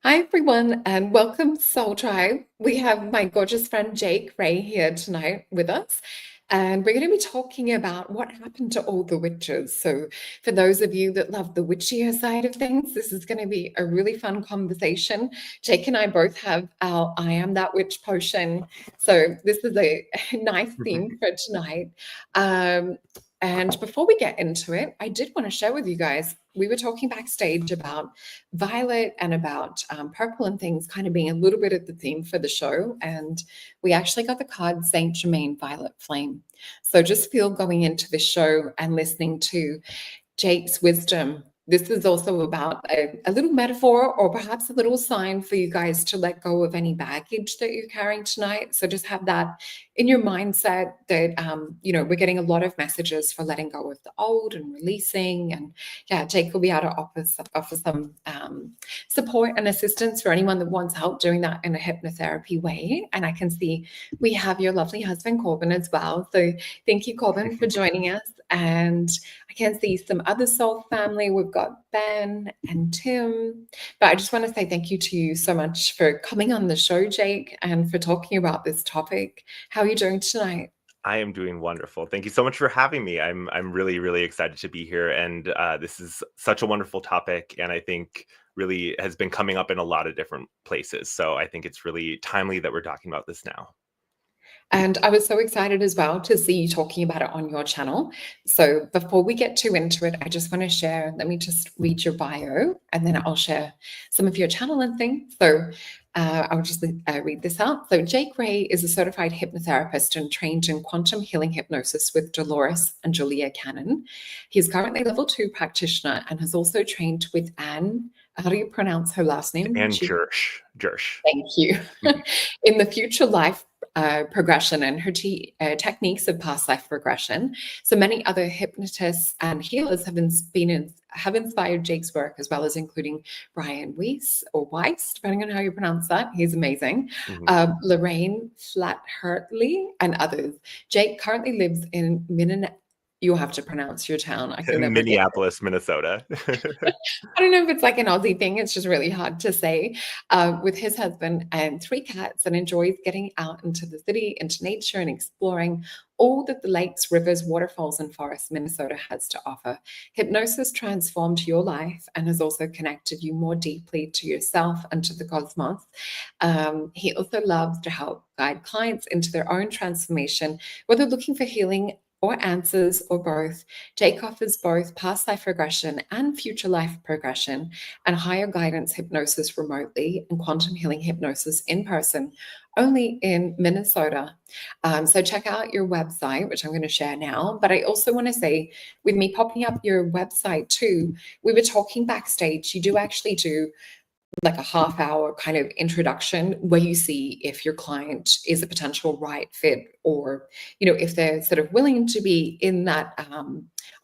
Hi, everyone, and welcome to Soul Tribe. We have my gorgeous friend Jake Ray here tonight with us, and we're going to be talking about what happened to all the witches. So, for those of you that love the witchier side of things, this is going to be a really fun conversation. Jake and I both have our I Am That Witch potion. So, this is a nice theme for tonight. Um, and before we get into it, I did want to share with you guys, we were talking backstage about violet and about purple and things kind of being a little bit of the theme for the show. And we actually got the card Saint Germain Violet Flame. So just feel going into the show and listening to Jake's wisdom. This is also about a little metaphor or perhaps a little sign for you guys to let go of any baggage that you're carrying tonight. So just have that in your mindset that, we're getting a lot of messages for letting go of the old and releasing. And yeah, Jake will be able to offer some support and assistance for anyone that wants help doing that in a hypnotherapy way. And I can see we have your lovely husband, Corbin, as well. So thank you, Corbin, for joining us. And I can see some other soul family. We've got Ben and Tim. But I just want to say thank you to you so much for coming on the show, Jake, and for talking about this topic. How are you doing tonight? I am doing wonderful. Thank you so much for having me. I'm really, really excited to be here. And this is such a wonderful topic. And I think really has been coming up in a lot of different places. So I think it's really timely that we're talking about this now. And I was so excited as well to see you talking about it on your channel. So before we get too into it, I just want to share, let me just read your bio and then I'll share some of your channel and things. So I'll just read this out. So Jake Ray is a certified hypnotherapist and trained in quantum healing hypnosis with Dolores and Julia Cannon. He's currently level 2 practitioner and has also trained with Anne. How do you pronounce her last name? And Jersh. Thank you. In the future life progression and her techniques of past life regression. So many other hypnotists and healers have inspired Jake's work, as well as including Brian Weiss or Weiss, depending on how you pronounce that. He's amazing. Lorraine Flaherty and others. Jake currently lives in You'll have to pronounce your town. I can never get it. Minneapolis, Minnesota. I don't know if it's like an Aussie thing. It's just really hard to say. With his husband and 3 cats, and enjoys getting out into the city, into nature, and exploring all that the lakes, rivers, waterfalls, and forests Minnesota has to offer. Hypnosis transformed your life and has also connected you more deeply to yourself and to the cosmos. He also loves to help guide clients into their own transformation, whether looking for healing or answers or both. Jake offers both past life regression and future life progression, and higher guidance hypnosis remotely and quantum healing hypnosis in person, only in Minnesota. So check out your website, which I'm going to share now. But I also want to say, with me popping up your website too, we were talking backstage, you do actually do like a half-hour kind of introduction where you see if your client is a potential right fit, or if they're sort of willing to be in that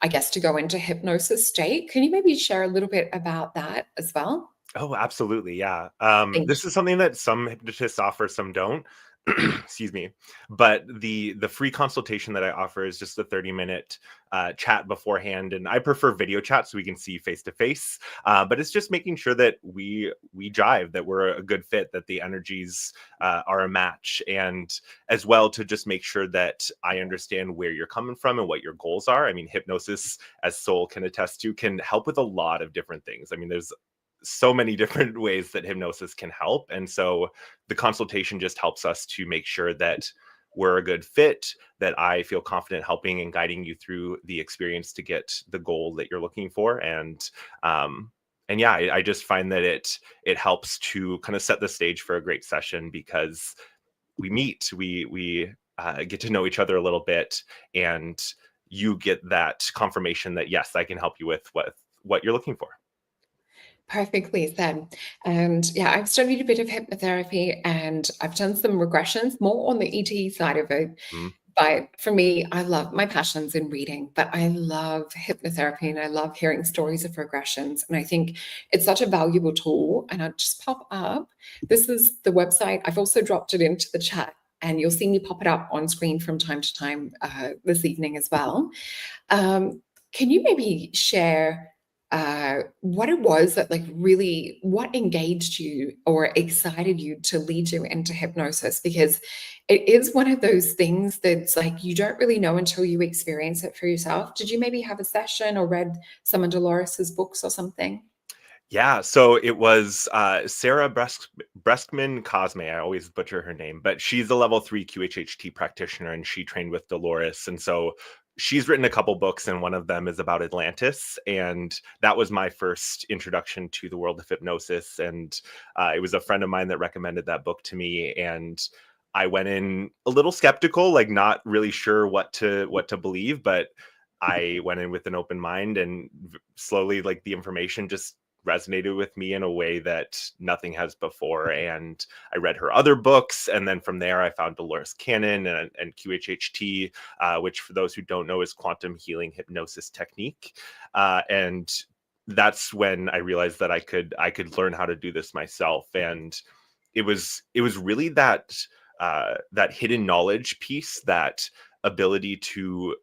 I guess to go into hypnosis state. Can you maybe share a little bit about that as well? Oh, absolutely. Yeah. Thank This is something that some hypnotists offer, some don't. Excuse me. But the free consultation that I offer is just a 30-minute chat beforehand. And I prefer video chat so we can see face to face. But it's just making sure that we jive, that we're a good fit, that the energies are a match. And as well to just make sure that I understand where you're coming from and what your goals are. I mean, hypnosis, as Soul can attest to, can help with a lot of different things. I mean, there's so many different ways that hypnosis can help. And so the consultation just helps us to make sure that we're a good fit, that I feel confident helping and guiding you through the experience to get the goal that you're looking for. And yeah, I just find that it helps to kind of set the stage for a great session, because we meet, we get to know each other a little bit, and you get that confirmation that yes, I can help you with what you're looking for. Perfectly said. And yeah, I've studied a bit of hypnotherapy and I've done some regressions more on the ET side of it. Mhm. But for me, I love my passions in reading, but I love hypnotherapy and I love hearing stories of regressions. And I think it's such a valuable tool. And I'll just pop up. This is the website. I've also dropped it into the chat, and you'll see me pop it up on screen from time to time this evening as well. Can you maybe share what it was that like really what engaged you or excited you to lead you into hypnosis, because it is one of those things that's like you don't really know until you experience it for yourself. Did you maybe have a session or read some of Dolores's books or something? Yeah, so it was Sarah Breskman Cosme. I always butcher her name, but she's a level 3 QHHT practitioner, and she trained with Dolores. And so she's written a couple books, and one of them is about Atlantis. And that was my first introduction to the world of hypnosis. And it was a friend of mine that recommended that book to me. And I went in a little skeptical, like not really sure what to believe, but I went in with an open mind, and slowly, like, the information just resonated with me in a way that nothing has before. And I read her other books, and then from there I found Dolores Cannon and QHHT, which for those who don't know is Quantum Healing Hypnosis technique. And that's when I realized that I could learn how to do this myself. And it was really that hidden knowledge piece, that ability to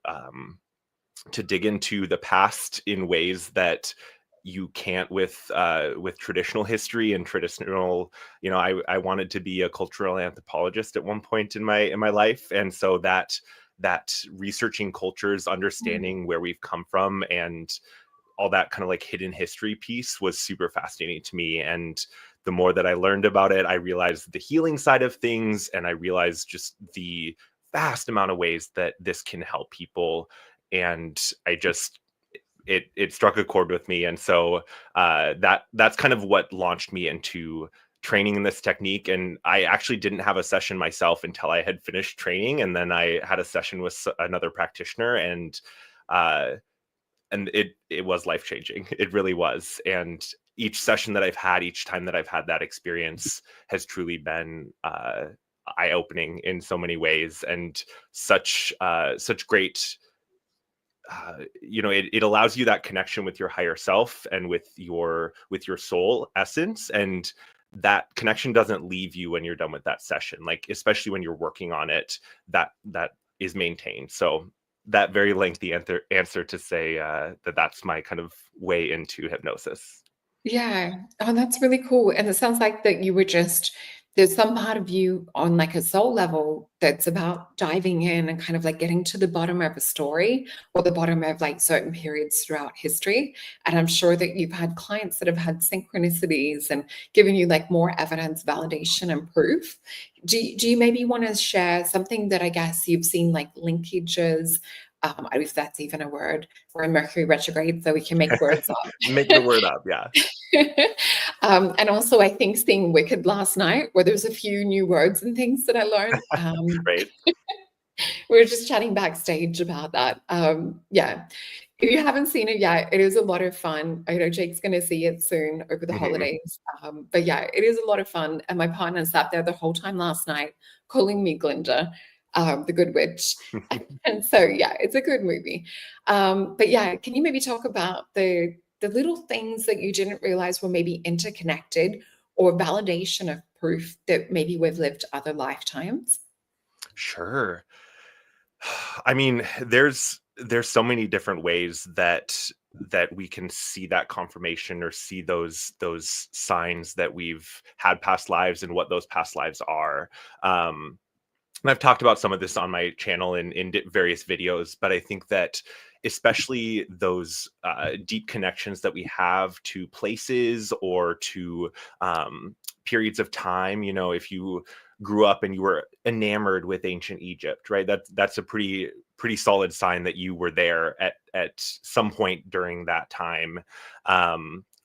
dig into the past in ways that you can't with traditional history and traditional, I wanted to be a cultural anthropologist at one point in my life. And so that researching cultures, understanding where we've come from, and all that kind of like hidden history piece was super fascinating to me. And the more that I learned about it, I realized the healing side of things, and I realized just the vast amount of ways that this can help people. And it struck a chord with me. And so that's kind of what launched me into training in this technique. And I actually didn't have a session myself until I had finished training, and then I had a session with another practitioner, and uh, it was life changing. It really was. And each session that I've had, each time that I've had that experience, has truly been eye opening in so many ways, and such great. It allows you that connection with your higher self and with your soul essence, and that connection doesn't leave you when you're done with that session, like especially when you're working on it, that is maintained. So that very lengthy answer to say that's my kind of way into hypnosis. Yeah. Oh, that's really cool. And it sounds like that you were just, there's some part of you on like a soul level that's about diving in and kind of like getting to the bottom of a story or the bottom of like certain periods throughout history. And I'm sure that you've had clients that have had synchronicities and given you like more evidence, validation, and proof. Do you maybe want to share something that I guess you've seen like linkages? I don't know if that's even a word. We're in Mercury retrograde, so we can make words up. Make the word up, yeah. And also, I think seeing Wicked last night, where there's a few new words and things that I learned. Right. We were just chatting backstage about that. Yeah. If you haven't seen it yet, it is a lot of fun. I know Jake's going to see it soon over the Mhm. holidays. But yeah, it is a lot of fun. And my partner sat there the whole time last night calling me Glinda, the Good Witch. And so, yeah, it's a good movie. But yeah, can you maybe talk about the little things that you didn't realize were maybe interconnected or validation of proof that maybe we've lived other lifetimes? Sure. I mean, there's so many different ways that we can see that confirmation, or see those signs that we've had past lives and what those past lives are. And I've talked about some of this on my channel in various videos, but I think that especially those deep connections that we have to places or to periods of time. If you grew up and you were enamored with ancient Egypt, right? That's a pretty solid sign that you were there at some point during that time.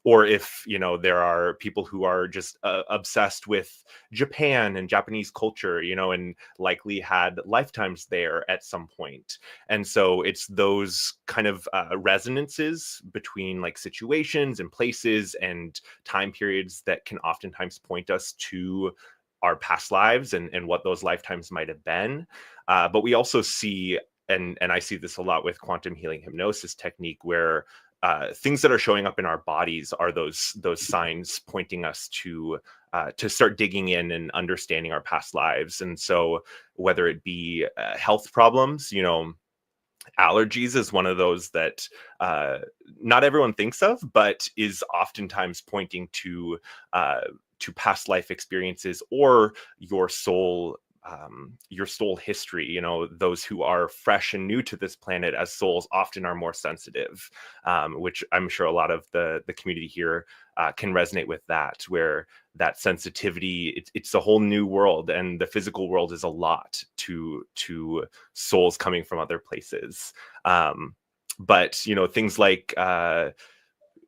Or if there are people who are just obsessed with Japan and Japanese culture, and likely had lifetimes there at some point. And so it's those kind of resonances between like situations and places and time periods that can oftentimes point us to our past lives and what those lifetimes might have been. But we also see, and I see this a lot with quantum healing hypnosis technique, where things that are showing up in our bodies are those signs pointing us to start digging in and understanding our past lives. And so whether it be health problems, allergies is one of those that not everyone thinks of, but is oftentimes pointing to past life experiences or your soul history. You know, those who are fresh and new to this planet as souls often are more sensitive, which I'm sure a lot of the community here can resonate with that, where that sensitivity, it's a whole new world, and the physical world is a lot to souls coming from other places. But you know, things like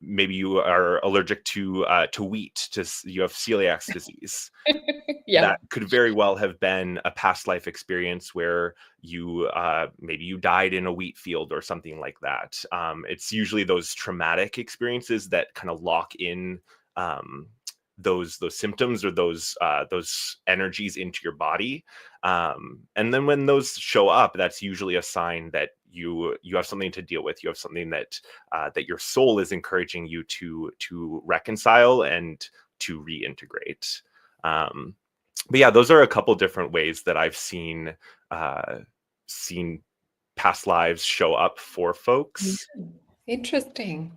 maybe you are allergic to wheat, you have celiac disease. Yeah. That could very well have been a past life experience where you maybe you died in a wheat field or something like that. It's usually those traumatic experiences that kind of lock in um, those symptoms or those energies into your body. And then when those show up, that's usually a sign that you have something to deal with. You have something that that your soul is encouraging you to reconcile and to reintegrate. But yeah, those are a couple different ways that I've seen seen past lives show up for Yeah. folks. Interesting.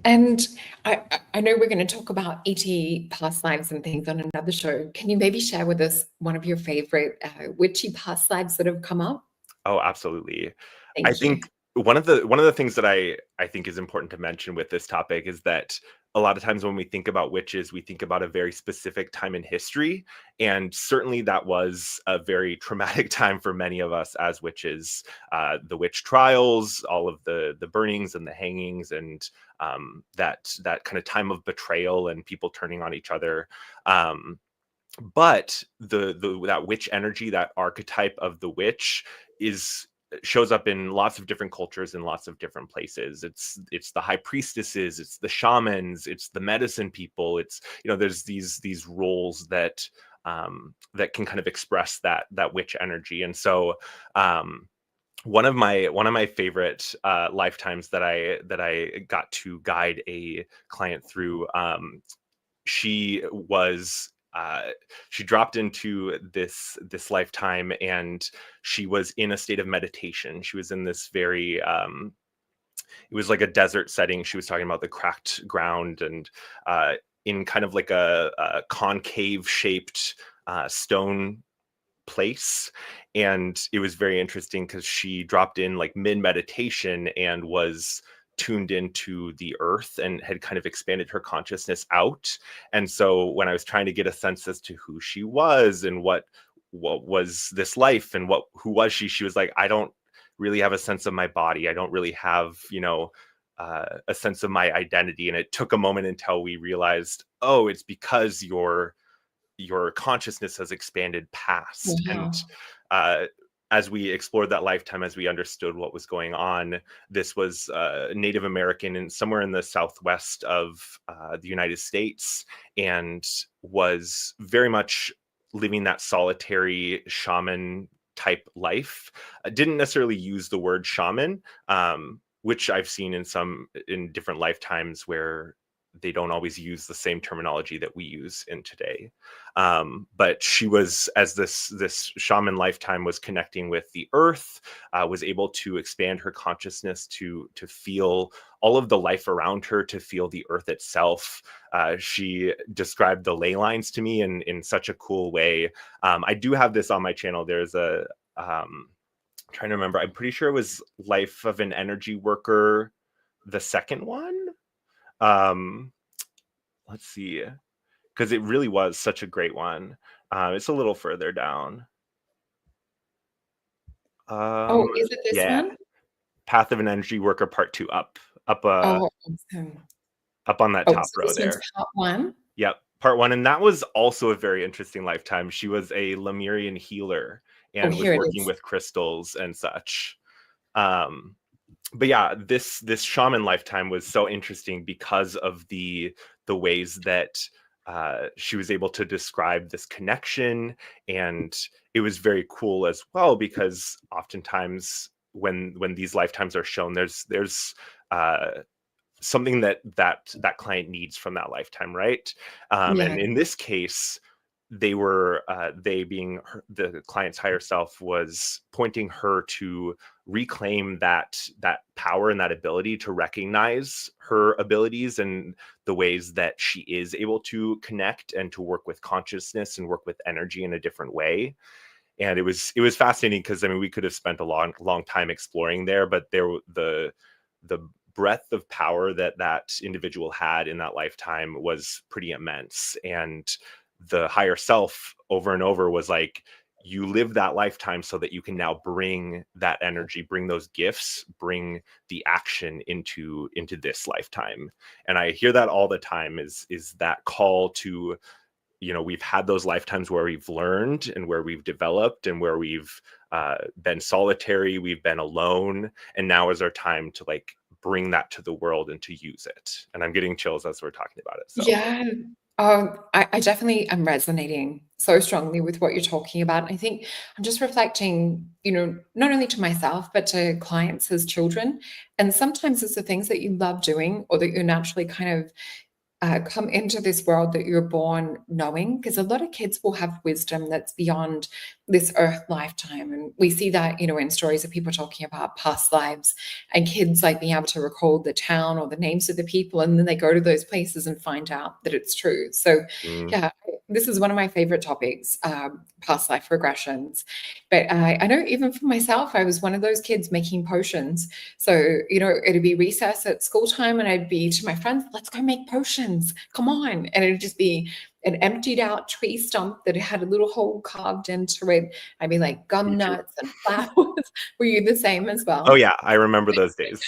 And I know we're going to talk about ET past lives and things on another show. Can you maybe share with us one of your favorite witchy past lives that have come up? Oh, absolutely. I Thank you. think one of the things that I think is important to mention with this topic is that a lot of times when we think about witches, we think about a very specific time in history, and certainly that was a very traumatic time for many of us as witches. The witch trials, all of the burnings and the hangings, and that kind of time of betrayal and people turning on each other. Um, but the that witch energy, that archetype of the witch, is shows up in lots of different cultures in lots of different places. It's the high priestesses, it's the shamans, it's the medicine people. It's, you know, there's these roles that that can kind of express that witch energy. And so one of my favorite lifetimes that I got to guide a client through, she was she dropped into this lifetime, and she was in a state of meditation. She was in this very it was like a desert setting. She was talking about the cracked ground, and in kind of like a concave shaped stone place. And it was very interesting because she dropped in like mid meditation and was tuned into the earth and had kind of expanded her consciousness out. And so when I was trying to get a sense as to who she was and what was this life and who was she was like, I don't really have a sense of my body. I don't really have, you know, a sense of my identity. And it took a moment until we realized, oh, it's because your consciousness has expanded past. And Wow. uh, as we explored that lifetime, as we understood what was going on, this was Native American and somewhere in the southwest of the United States, and was very much living that solitary shaman type life. Didn't necessarily use the word shaman, which I've seen in different lifetimes where they don't always use the same terminology that we use in today. But she was, as this shaman lifetime was connecting with the earth, was able to expand her consciousness to feel all of the life around her, to feel the earth itself. She described the ley lines to me in such a cool way. I do have this on my channel. There's a trying to remember. I'm pretty sure it was Life of an Energy Worker, the second one. Um, let's see, because it really was such a great one. It's a little further down. Oh, is it this Yeah, one? Path of an Energy Worker Part 2, Oh, awesome. up on that Oh, top so row this one's there. part one. Yep, Part 1, and that was also a very interesting lifetime. She was a Lemurian healer Oh, and was here it working is. with crystals and such. Um, but yeah, this shaman lifetime was so interesting because of the ways that she was able to describe this connection. And it was very cool as well, because oftentimes when these lifetimes are shown, there's something that client needs from that lifetime, right? Yeah. And in this case, they being the client's higher self was pointing her to reclaim that power and that ability to recognize her abilities and the ways that she is able to connect and to work with consciousness and work with energy in a different way. And it was fascinating because, I mean, we could have spent a long time exploring there, but the breadth of power that individual had in that lifetime was pretty immense. And the higher self over and over was like, you live that lifetime so that you can now bring that energy, bring those gifts, bring the action into this lifetime. And I hear that all the time, is that call to, we've had those lifetimes where we've learned and where we've developed and where we've been solitary, we've been alone, and now is our time to like bring that to the world and to use it. And I'm getting chills as we're talking about it. So Yeah. I definitely am resonating so strongly with what you're talking about. I think I'm just reflecting, not only to myself, but to clients as children. And sometimes it's the things that you love doing or that you're naturally kind of come into this world that you're born knowing, because a lot of kids will have wisdom that's beyond this earth lifetime. And we see that, in stories of people talking about past lives and kids like being able to recall the town or the names of the people. And then they go to those places and find out that it's true. So yeah, this is one of my favorite topics, past life regressions. But I know even for myself, I was one of those kids making potions. So, it'd be recess at school time and I'd be to my friends, let's go make potions. Come on. And it'd just be an emptied out tree stump that had a little hole carved into it. I'd be like gum me too. nuts and flowers. Were you the same as Oh well? yeah, I remember those days.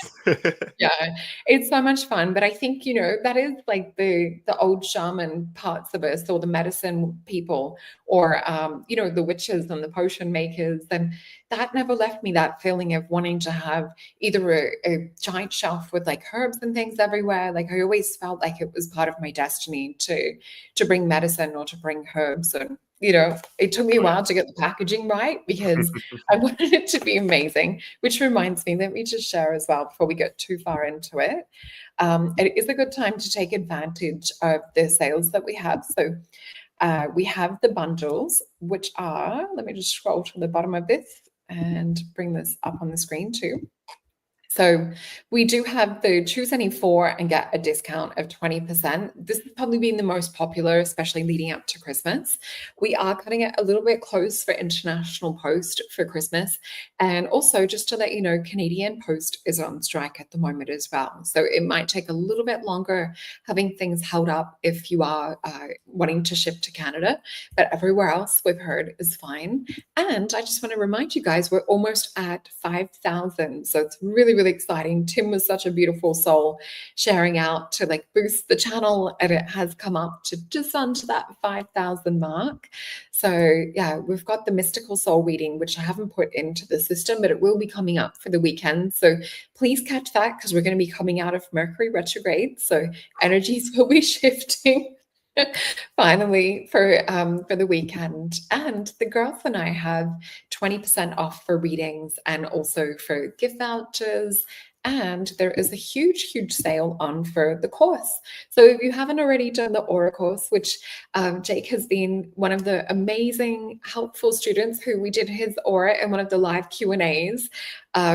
Yeah, it's so much fun. But I think, that is like the old shaman parts of us, or the medicine people, or the witches and the potion makers. And that never left me, that feeling of wanting to have either a giant shelf with like herbs and things everywhere. Like I always felt like it was part of my destiny to bring medicine or to bring herbs. And it took me a while to get the packaging right because I wanted it to be amazing, which reminds me, let me just share as well before we get too far into it. It is a good time to take advantage of the sales that we have. So we have the bundles, which are, let me just scroll to the bottom of this and bring this up on the screen too. So we do have the choose any four and get a discount of 20%. This has probably been the most popular, especially leading up to Christmas. We are cutting it a little bit close for International Post for Christmas. And also, just to let you know, Canadian Post is on strike at the moment as well. So it might take a little bit longer having things held up if you are wanting to ship to Canada. But everywhere else we've heard is fine. And I just want to remind you guys, we're almost at 5,000. So it's really, really exciting. Tim was such a beautiful soul sharing out to like boost the channel, and it has come up to just under that 5,000 mark. So yeah, we've got the mystical soul reading, which I haven't put into the system, but it will be coming up for the weekend. So please catch that, because we're going to be coming out of Mercury retrograde. So energies will be shifting finally for the weekend. And the girls and I have 20% off for readings and also for gift vouchers. And there is a huge, huge sale on for the course. So if you haven't already done the Aura course, which Jake has been one of the amazing, helpful students who we did his Aura in one of the live Q&As,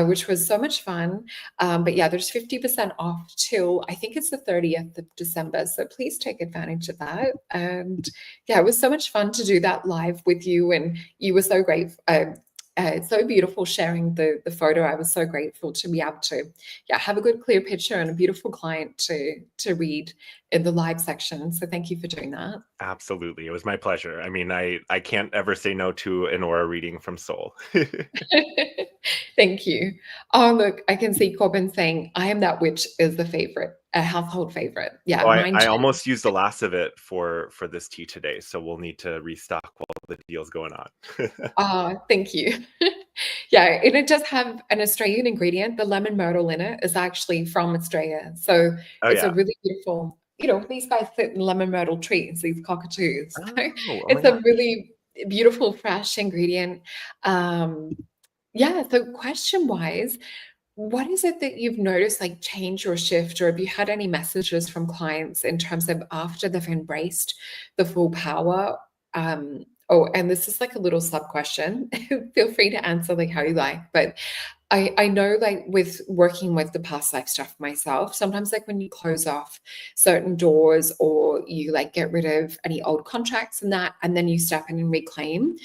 which was so much fun. But yeah, there's 50% off till, I think it's the 30th of December. So please take advantage of that. And yeah, it was so much fun to do that live with you. And you were so great. So beautiful sharing the photo. I was so grateful to be able to have a good clear picture and a beautiful client to read in the live section. So thank you for doing that. Absolutely. It was my pleasure. I mean, I can't ever say no to an aura reading from Soul. Thank you. Oh, look, I can see Corbin saying, I am that witch is the favorite, a household favorite. Yeah, Oh, mine I too. almost used the last of it for this tea today, so we'll need to restock while the deal's going on. Thank you. Yeah, and it does have an Australian ingredient. The lemon myrtle in it is actually from Australia. So Oh it's a yeah. really beautiful, these guys sit in lemon myrtle trees, these cockatoos. Oh my It's a gosh. really beautiful, fresh ingredient. Yeah, so question-wise, what is it that you've noticed like change or shift, or have you had any messages from clients in terms of after they've embraced the full power? Oh, and this is like a little sub question. Feel free to answer like how you like, but I know like with working with the past life stuff myself, sometimes like when you close off certain doors or you like get rid of any old contracts and that, and then you step in and reclaim.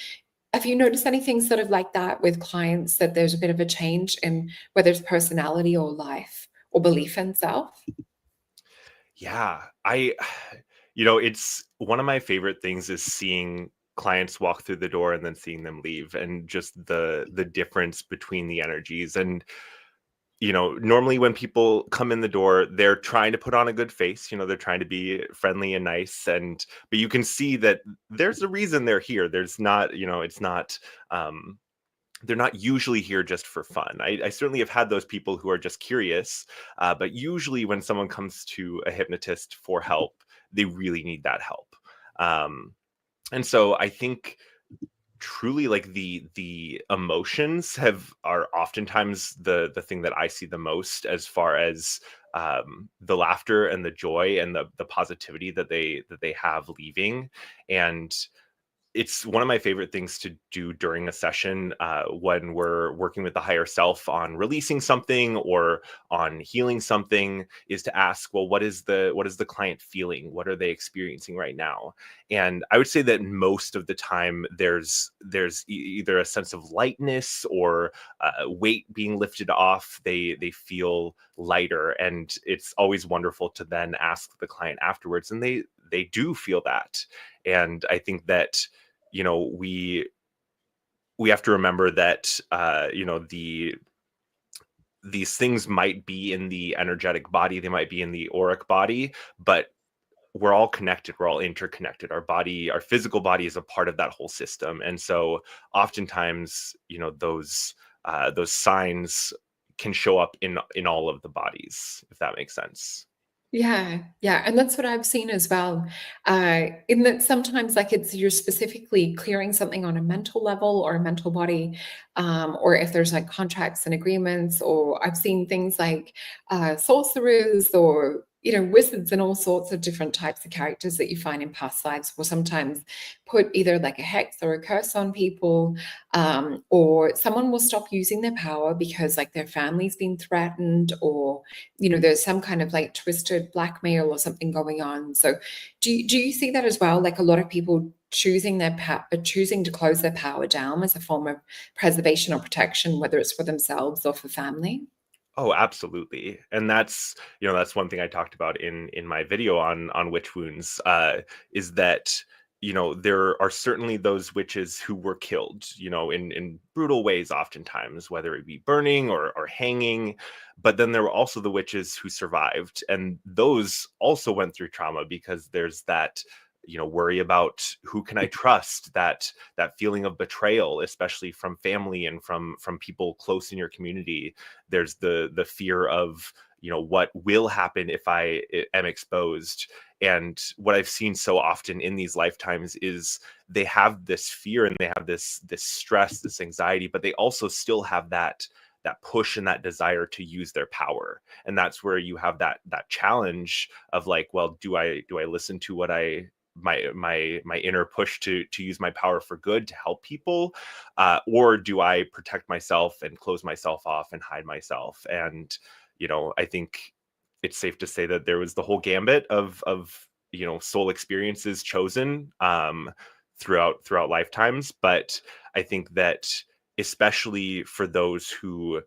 Have you noticed anything sort of like that with clients, that there's a bit of a change in whether it's personality or life or belief in self? Yeah, I you know, it's one of my favorite things is seeing clients walk through the door and then seeing them leave, and just the difference between the energies. And normally when people come in the door, they're trying to put on a good face, they're trying to be friendly and nice, but you can see that there's a reason they're here. There's not, it's not they're not usually here just for fun. I certainly have had those people who are just curious, but usually when someone comes to a hypnotist for help, they really need that help. Um, and so I think truly, like, the emotions are oftentimes the thing that I see the most, as far as the laughter and the joy and the positivity that they have leaving. And it's one of my favorite things to do during a session, when we're working with the higher self on releasing something or on healing something, is to ask, well, what is the client feeling? What are they experiencing right now? And I would say that most of the time either a sense of lightness or weight being lifted off. They feel lighter, and it's always wonderful to then ask the client afterwards, and they do feel that. And I think that we have to remember that these things might be in the energetic body, they might be in the auric body, but we're all connected, we're all interconnected. Our physical body is a part of that whole system. And so oftentimes, those signs can show up in all of the bodies, if that makes sense. Yeah, yeah, and that's what I've seen as well. In that sometimes, like, it's you're specifically clearing something on a mental level or a mental body, or if there's like contracts and agreements, or I've seen things like sorcerers or wizards and all sorts of different types of characters that you find in past lives will sometimes put either like a hex or a curse on people, or someone will stop using their power because like their family's been threatened, or there's some kind of like twisted blackmail or something going on. So do you see that as well? Like a lot of people choosing to close their power down as a form of preservation or protection, whether it's for themselves or for family? Oh, absolutely. And that's one thing I talked about in my video on witch wounds, is that, there are certainly those witches who were killed, in brutal ways, oftentimes, whether it be burning or hanging. But then there were also the witches who survived, and those also went through trauma, because there's that, worry about who can I trust, that feeling of betrayal, especially from family and from people close in your community. There's the fear of, what will happen if I am exposed. And what I've seen so often in these lifetimes is they have this fear and they have this stress, this anxiety, but they also still have that push and that desire to use their power. And that's where you have that challenge of, like, well, do I listen to what my inner push to use my power for good, to help people, or do I protect myself and close myself off and hide myself? And I think it's safe to say that there was the whole gambit of soul experiences chosen, throughout lifetimes. But I think that, especially for those who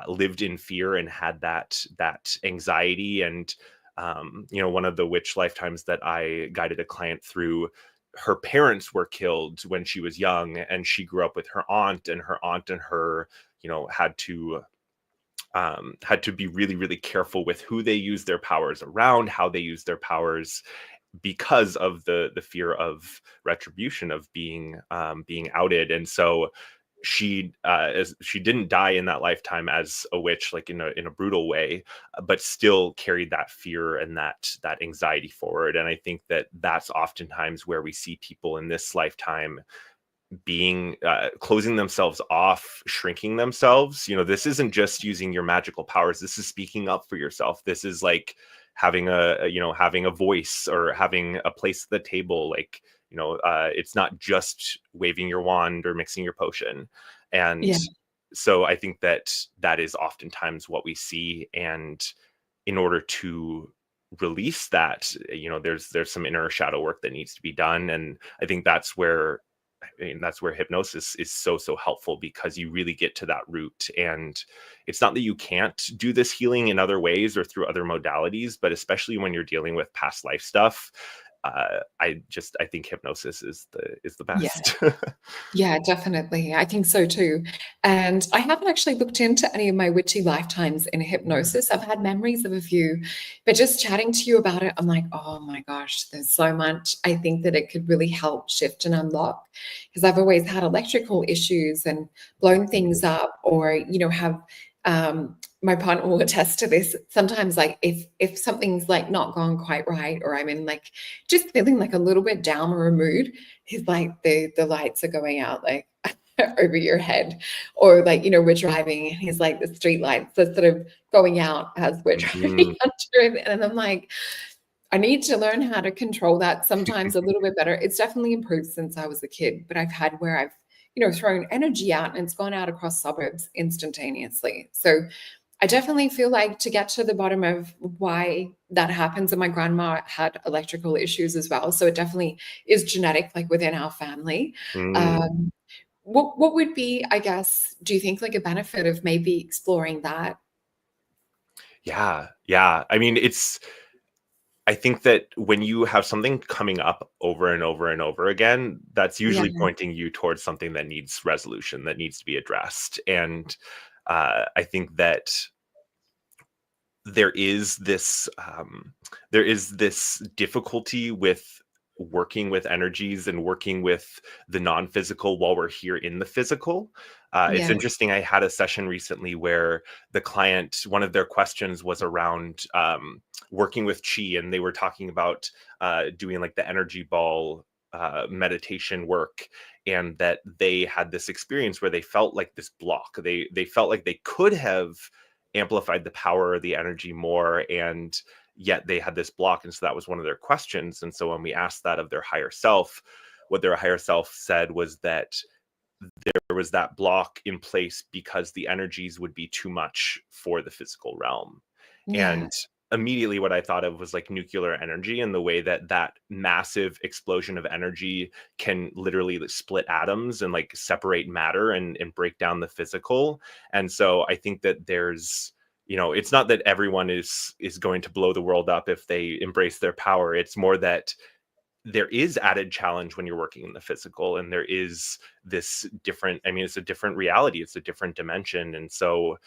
lived in fear and had that anxiety, and one of the witch lifetimes that I guided a client through, her parents were killed when she was young, and she grew up with her aunt, and her had to be really, really careful with who they use their powers around, how they use their powers, because of the fear of retribution, of being outed. And so she didn't die in that lifetime as a witch, like in a brutal way, but still carried that fear and that anxiety forward. And I think that that's oftentimes where we see people in this lifetime being closing themselves off, shrinking themselves. This isn't just using your magical powers, this is speaking up for yourself. This is like having a voice, or having a place at the table. Like, it's not just waving your wand or mixing your potion. And Yeah. so I think that that is oftentimes what we see. And in order to release that, there's some inner shadow work that needs to be done. And I think that's where hypnosis is so helpful, because you really get to that root. And it's not that you can't do this healing in other ways or through other modalities, but especially when you're dealing with past life stuff, I think hypnosis is the Yeah. best. Yeah, definitely. I think so too. And I haven't actually looked into any of my witchy lifetimes in hypnosis. I've had memories of a few, but just chatting to you about it, I'm like, oh my gosh, there's so much. I think that it could really help shift and unlock, because I've always had electrical issues and blown things up, or, have my partner will attest to this. Sometimes, like if something's like not gone quite right, or I'm in like just feeling like a little bit down or a mood, he's like the lights are going out like over your head, or like we're driving and he's like the street lights are sort of going out as we're Mhm. driving under it, and I'm like, I need to learn how to control that sometimes a little bit better. It's definitely improved since I was a kid, but I've had where I've thrown energy out and it's gone out across suburbs instantaneously. So I definitely feel like to get to the bottom of why that happens, and my grandma had electrical issues as well, so it definitely is genetic, like within our family. Mm. Um, what would be, I guess, do you think like a benefit of maybe exploring that? Yeah. I mean, I think that when you have something coming up over and over and over again, that's Yeah, usually pointing you towards something that needs resolution, that needs to be addressed. And I think that there is this difficulty with working with energies and working with the non-physical while we're here in the physical. It's yeah, interesting. I had a session recently where the client, one of their questions was around working with chi, and they were talking about doing like the energy ball meditation work, and that they had this experience where they felt like this block. They felt like they could have amplified the power or the energy more, and yet they had this block. And so that was one of their questions. And so when we asked that of their higher self, what their higher self said was that there was that block in place because the energies would be too much for the physical realm. yeah, And immediately what I thought of was like nuclear energy, and the way that that massive explosion of energy can literally split atoms and like separate matter and break down the physical. And so I think that there's, it's not that everyone is going to blow the world up if they embrace their power. It's more that there is added challenge when you're working in the physical, and there is this different, I mean, it's a different reality, it's a different dimension. And so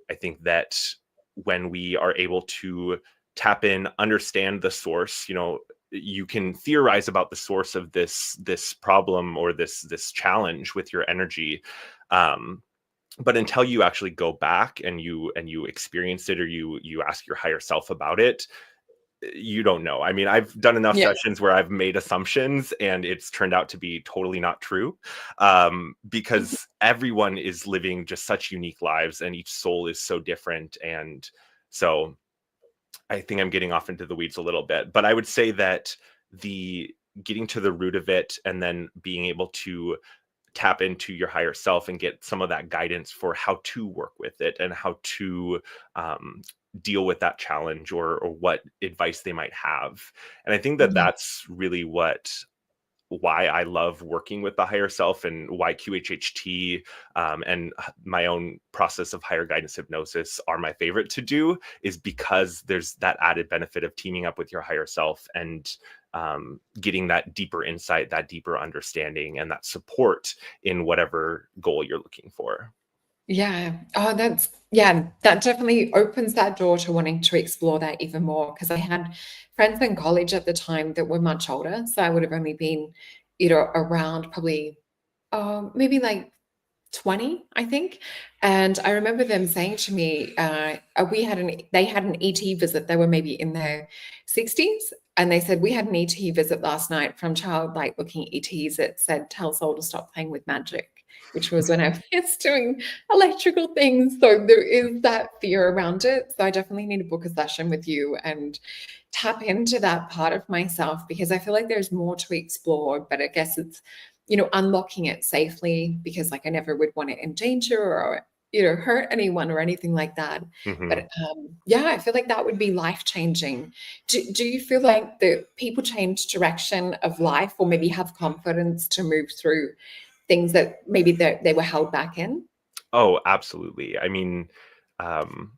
I think that when we are able to tap in, understand the source, you can theorize about the source of this problem or this challenge with your energy, um, but until you actually go back and you experience it, or you ask your higher self about it, you don't know. I mean, I've done enough yeah, sessions where I've made assumptions and it's turned out to be totally not true, because everyone is living just such unique lives and each soul is so different. And so I think I'm getting off into the weeds a little bit, but I would say that the getting to the root of it and then being able to tap into your higher self and get some of that guidance for how to work with it and how to um, deal with that challenge, or what advice they might have. And I think that yeah, that's really why I love working with the higher self, and why QHHT and my own process of higher guidance hypnosis are my favorite to do, is because there's that added benefit of teaming up with your higher self and getting that deeper insight, that deeper understanding, and that support in whatever goal you're looking for. yeah. Oh, yeah, that definitely opens that door to wanting to explore that even more, because I had friends in college at the time that were much older. So I would have only been, around probably maybe like 20, I think. And I remember them saying to me, they had an ET visit. They were maybe in their 60s. And they said, we had an ET visit last night from childlike looking ETs that said, tell Soul to stop playing with magic, which was when I was doing electrical things. So there is that fear around it. So I definitely need to book a session with you and tap into that part of myself, because I feel like there's more to explore, but I guess it's, unlocking it safely, because like I never would want to endanger or, hurt anyone or anything like that. Mhm. But yeah, I feel like that would be life changing. Do you feel like the people change direction of life, or maybe have confidence to move through things that maybe they were held back in? Oh, absolutely. I mean, um,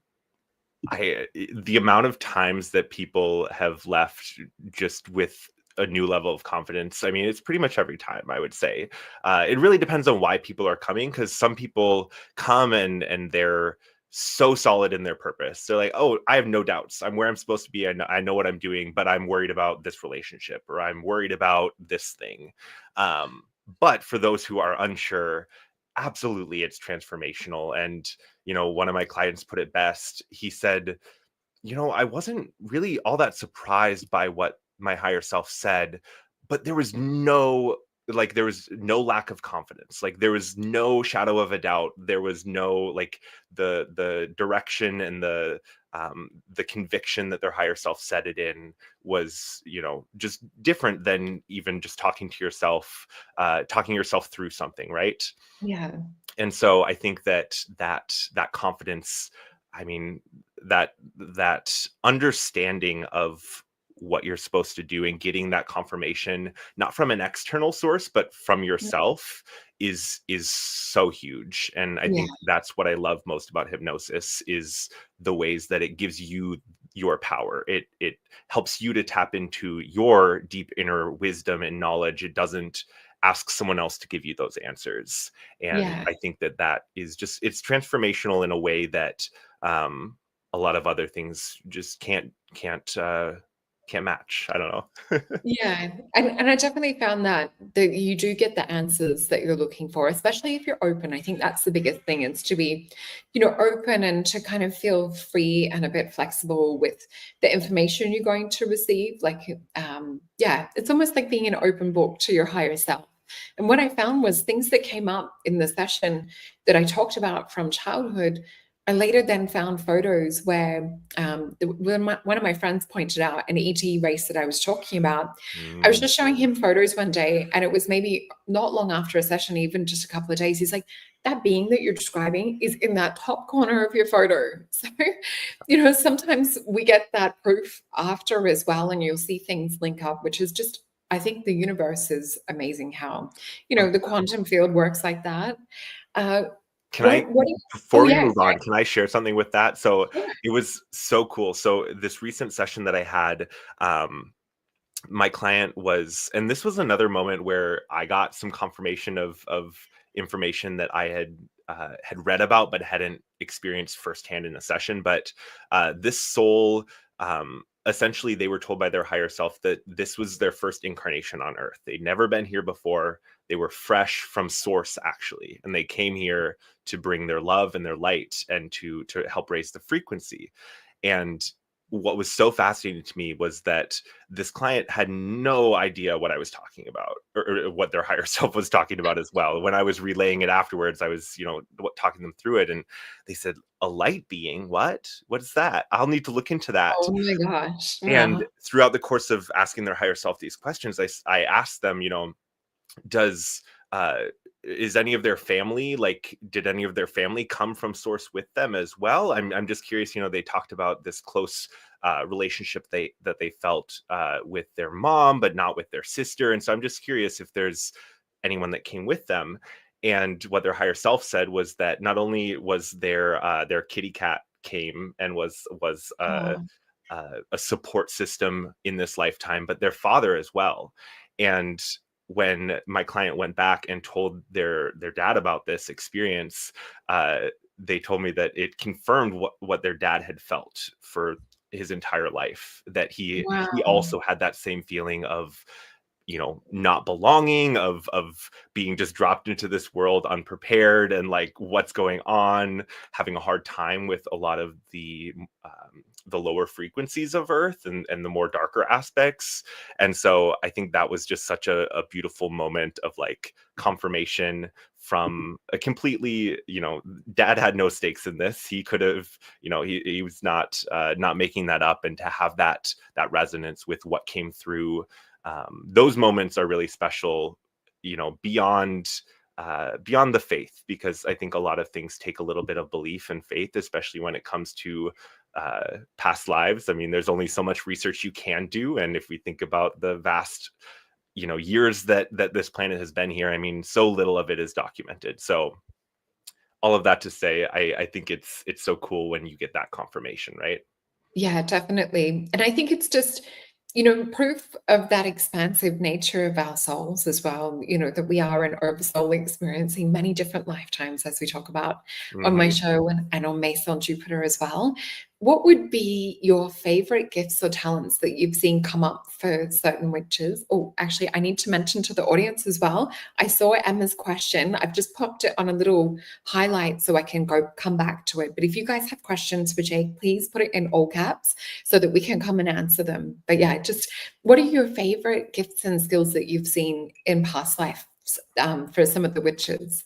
the amount of times that people have left just with a new level of confidence, I mean, it's pretty much every time, I would say. It really depends on why people are coming, because some people come and they're so solid in their purpose. They're like, oh, I have no doubts. I'm where I'm supposed to be. I know what I'm doing, but I'm worried about this relationship, or I'm worried about this thing. Um, but for those who are unsure, absolutely, it's transformational. And one of my clients put it best. He said, I wasn't really all that surprised by what my higher self said, but there was no lack of confidence. Like, there was no shadow of a doubt. There was no, like, the direction and the conviction that their higher self said it in was, just different than even just talking yourself through something, right? Yeah. And so I think that confidence, I mean, that understanding of what you're supposed to do and getting that confirmation, not from an external source but from yourself, is so huge. And I Yeah. think that's what I love most about hypnosis, is the ways that it gives you your power. It helps you to tap into your deep inner wisdom and knowledge. It doesn't ask someone else to give you those answers. And Yeah. I think that is just, it's transformational in a way that a lot of other things just can't match. I don't know. Yeah, and I definitely found that you do get the answers that you're looking for, especially if you're open. I think that's the biggest thing, is to be, open, and to kind of feel free and a bit flexible with the information you're going to receive. Like, yeah, it's almost like being an open book to your higher self. And what I found was things that came up in the session that I talked about from childhood. I later then found photos where one of my friends pointed out an ET race that I was talking about. I was Mm. just showing him photos one day, and it was maybe not long after a session, even just a couple of days. He's like, that being that you're describing is in that top corner of your photo. So, sometimes we get that proof after as well, and you'll see things link up, which is just, I think the universe is amazing how, Oh, the quantum field works like that. Uh, can I, what do you, oh, before we yeah, move on, can I share something with that? So sorry. it was so cool. So this recent session that I had, my client was, and this was another moment where I got some confirmation of information that I had read about but hadn't experienced firsthand in a session. But this soul, essentially, they were told by their higher self that this was their first incarnation on Earth. They'd never been here before. They were fresh from source, actually, and they came here to bring their love and their light, and to help raise the frequency. And what was so fascinating to me was that this client had no idea what I was talking about, or what their higher self was talking about as well. When I was relaying it afterwards, I was, talking them through it, and they said, "A light being? What is that? I'll need to look into that." Oh my gosh. And Yeah. throughout the course of asking their higher self these questions, I asked them, does uh is any of their family, like, did any of their family come from source with them as well? I'm just curious. They talked about this close relationship that they felt with their mom, but not with their sister. And so I'm just curious if there's anyone that came with them. And what their higher self said was that not only was their kitty cat came and was Oh, a support system in this lifetime, but their father as well. And when my client went back and told their dad about this experience, they told me that it confirmed what their dad had felt for his entire life, that he wow. also had that same feeling of, not belonging, of being just dropped into this world unprepared, and like, what's going on, having a hard time with a lot of the lower frequencies of Earth, and the more darker aspects. And so I think that was just such a beautiful moment of, like, confirmation from a completely, dad had no stakes in this. He could have, he was not making that up, and to have that resonance with what came through, those moments are really special, beyond the faith, because I think a lot of things take a little bit of belief and faith, especially when it comes to past lives. I mean, there's only so much research you can do, and if we think about the vast years that this planet has been here, I mean, so little of it is documented. So all of that to say, I think it's so cool when you get that confirmation, right? Yeah, definitely. And I think it's just, proof of that expansive nature of our souls as well, that we are an oversoul experiencing many different lifetimes, as we talk about on my Hmm. show and on Mesa on Jupiter as well. What would be your favorite gifts or talents that you've seen come up for certain witches? Oh, actually, I need to mention to the audience as well. I saw Emma's question. I've just popped it on a little highlight so I can come back to it. But if you guys have questions for Jake, please put it in all caps so that we can come and answer them. But yeah, just what are your favorite gifts and skills that you've seen in past lives for some of the witches?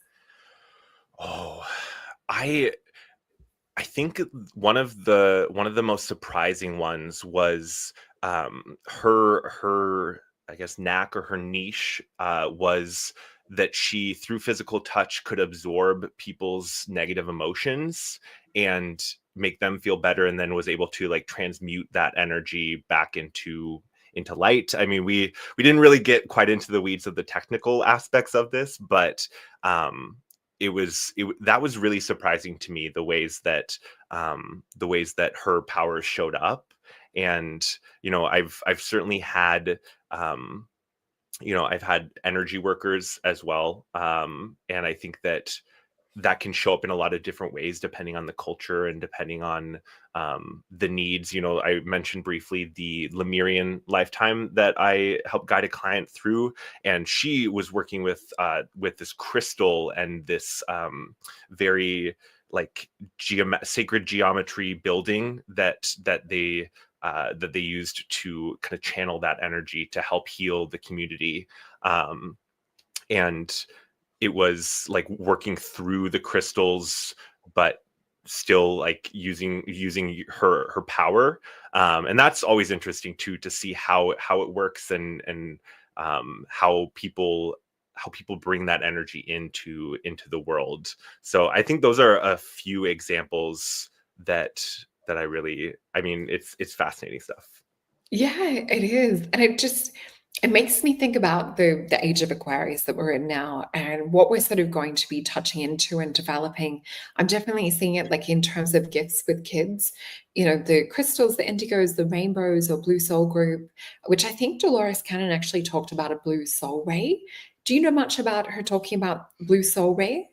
Oh, I I think one of the most surprising ones was her I guess knack, or her niche, was that she, through physical touch, could absorb people's negative emotions and make them feel better, and then was able to like transmute that energy back into light. I mean, we didn't really get quite into the weeds of the technical aspects of this, but that was really surprising to me, the ways that her powers showed up. And I've certainly had, I've had energy workers as well, and I think that can show up in a lot of different ways depending on the culture and depending on the needs. I mentioned briefly the Lemurian lifetime that I helped guide a client through, and she was working with this crystal and this very like sacred geometry building that they used to kind of channel that energy to help heal the community. And it was like working through the crystals, but still like using her power. And that's always interesting too, to see how it works, and how people bring that energy into the world. So I think those are a few examples that I mean, it's fascinating stuff. Yeah, it is. And it makes me think about the age of Aquarius that we're in now and what we're sort of going to be touching into and developing. I'm definitely seeing it like in terms of gifts with kids, the crystals, the indigos, the rainbows or blue soul group, which I think Dolores Cannon actually talked about a blue soul ray. Do you know much about her talking about blue soul ray?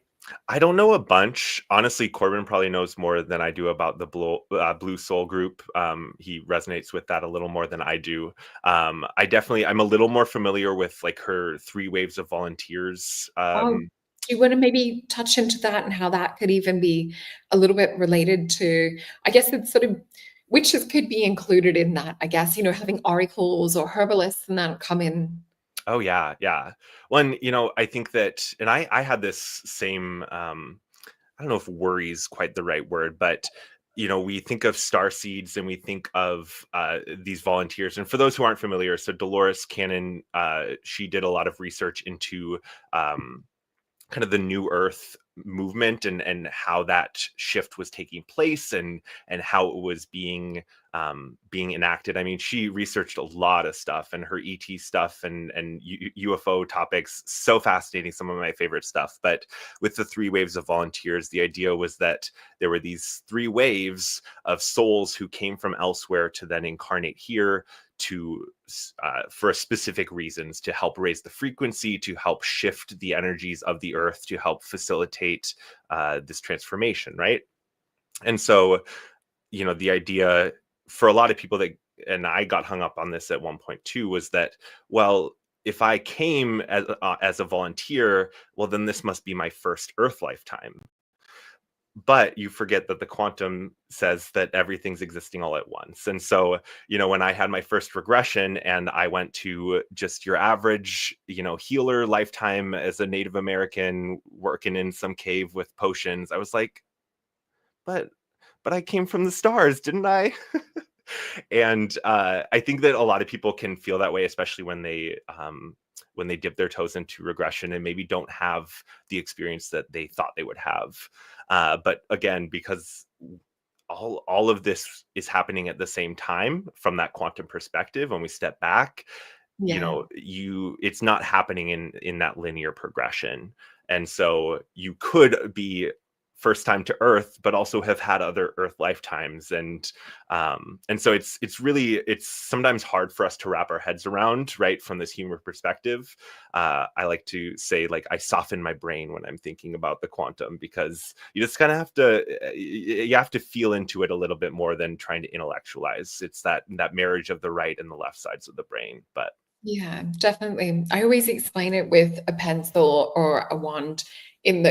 I don't know a bunch. Honestly, Corbin probably knows more than I do about the Blue Soul group. He resonates with that a little more than I do. I'm a little more familiar with like her 3 waves of volunteers. Oh, do you want to maybe touch into that and how that could even be a little bit related to, I guess it's sort of witches could be included in that, I guess, having oracles or herbalists and that come in. Oh yeah, yeah. One, I think that, and I had this same, I don't know if worry is quite the right word, but we think of star seeds and we think of these volunteers. And for those who aren't familiar, so Dolores Cannon, she did a lot of research into um, kind of the new earth movement, and how that shift was taking place, and how it was being enacted. I mean, she researched a lot of stuff, and her ET stuff and UFO topics, so fascinating, some of my favorite stuff. But with the 3 waves of volunteers, the idea was that there were these 3 waves of souls who came from elsewhere to then incarnate here to for specific reasons, to help raise the frequency, to help shift the energies of the earth, to help facilitate this transformation, right? And so, the idea for a lot of people that, and I got hung up on this at one point too, was that, well, if I came as a volunteer, well, then this must be my first earth lifetime. but you forget that the quantum says that everything's existing all at once. And so, when I had my first regression and I went to just your average, healer lifetime as a Native American working in some cave with potions, I was like, but I came from the stars, didn't I? And I think that a lot of people can feel that way, especially when they dip their toes into regression and maybe don't have the experience that they thought they would have. But again, because all of this is happening at the same time from that quantum perspective, when we step back, Yeah. it's not happening in that linear progression. And so you could be first time to earth but also have had other earth lifetimes, and so it's sometimes hard for us to wrap our heads around, right, from this human perspective. I like to say, like, I soften my brain when I'm thinking about the quantum, because you just kind of have to feel into it a little bit more than trying to intellectualize. It's that marriage of the right and the left sides of the brain. But Yeah, definitely. I always explain it with a pencil or a wand in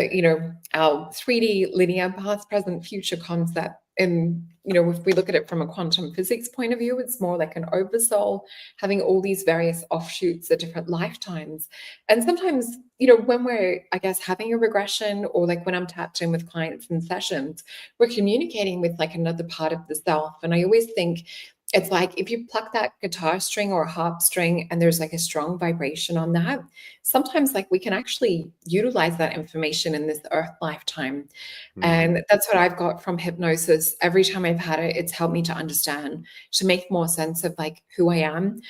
our 3D linear past, present, future concept. And, if we look at it from a quantum physics point of view, it's more like an oversoul having all these various offshoots at different lifetimes. And sometimes, when we're, I guess, having a regression, or like when I'm tapped in with clients in sessions, we're communicating with like another part of the self. And I always think it's like if you pluck that guitar string or harp string and there's like a strong vibration on that, sometimes like we can actually utilize that information in this earth lifetime. mhm. And that's what I've got from hypnosis. Every time I've had it, it's helped me to understand, to make more sense of like who I am.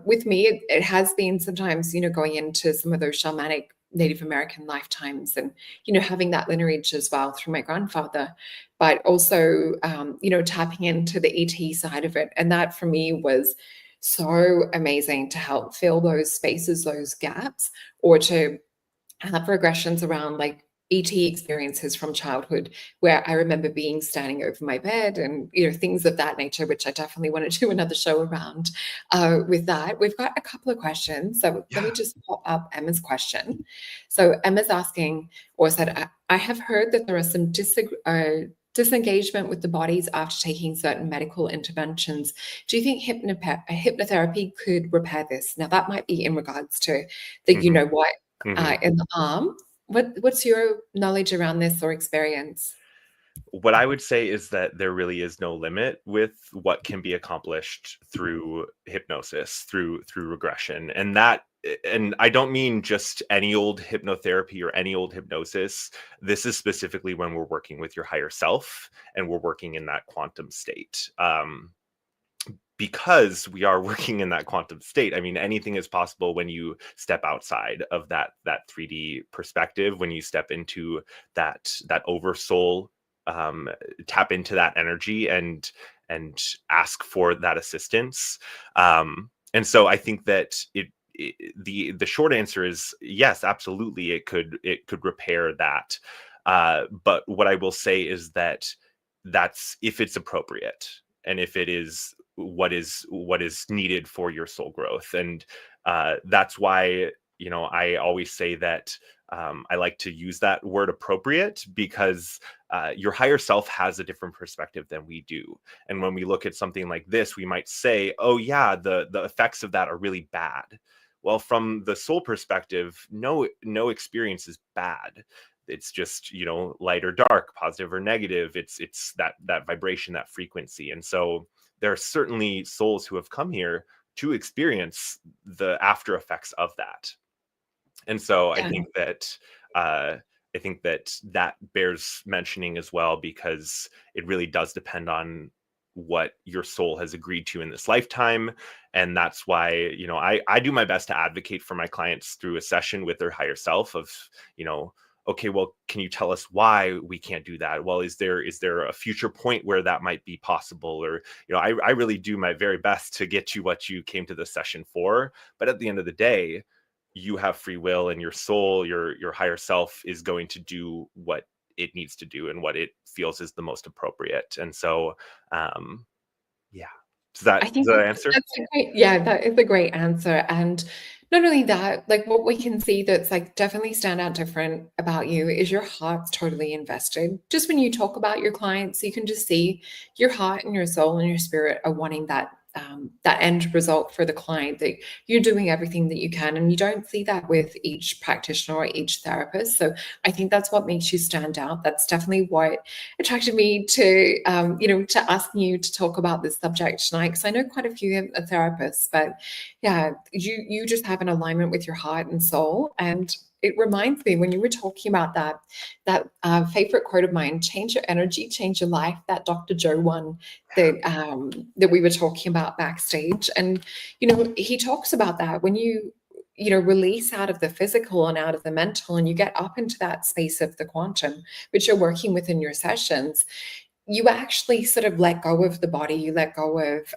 With me, it has been sometimes, going into some of those shamanic Native American lifetimes, and, having that lineage as well through my grandfather, but also, tapping into the ET side of it. And that for me was so amazing to help fill those spaces, those gaps, or to have regressions around like ET experiences from childhood, where I remember being standing over my bed and, things of that nature, which I definitely want to do another show around. With that, we've got a couple of questions. So let me Yeah. just pop up Emma's question. So Emma's asking, or said, I have heard that there are some disengagement with the bodies after taking certain medical interventions. Do you think hypnotherapy could repair this? Now, that might be in regards to the Mhm. what Mhm. in the arm. What's your knowledge around this or experience? What I would say is that there really is no limit with what can be accomplished through hypnosis, through regression. And I don't mean just any old hypnotherapy or any old hypnosis. This is specifically when we're working with your higher self and we're working in that quantum state. Because we are working in that quantum state, I mean, anything is possible when you step outside of that 3D perspective, when you step into that oversoul, um, tap into that energy and ask for that assistance. And so I think that the short answer is yes, absolutely, it could repair that. But what I will say is that that's if it's appropriate and if it is what is needed for your soul growth. And that's why I always say that I like to use that word appropriate, because your higher self has a different perspective than we do. And when we look at something like this, we might say, oh yeah, the effects of that are really bad. Well, from the soul perspective, no experience is bad. It's just light or dark, positive or negative. It's that vibration, that frequency. And so there are certainly souls who have come here to experience the after effects of that. And so Yeah. uh, I think that bears mentioning as well, because it really does depend on what your soul has agreed to in this lifetime. And that's why I do my best to advocate for my clients through a session with their higher self of, okay, well, can you tell us why we can't do that? Well, is there a future point where that might be possible? Or I really do my very best to get you what you came to the session for. But at the end of the day, you have free will, and your soul, your higher self, is going to do what it needs to do and what it feels is the most appropriate. And so yeah, does I that think answer? that's a great, yeah, that is a great answer. And Not only that, like what we can see that's like definitely stand out different about you is your heart's totally invested. Just when you talk about your clients, you can just see your heart and your soul and your spirit are wanting that end result for the client, that you're doing everything that you can. And you don't see that with each practitioner or each therapist. So I think that's what makes you stand out. That's definitely what attracted me to, to asking you to talk about this subject tonight. Because I know quite a few therapists, but yeah, you just have an alignment with your heart and soul. And it reminds me when you were talking about that favorite quote of mine, change your energy, change your life, that Dr. Joe one that we were talking about backstage. And he talks about that when you release out of the physical and out of the mental, and you get up into that space of the quantum, which you're working with in your sessions, you actually sort of let go of the body, you let go of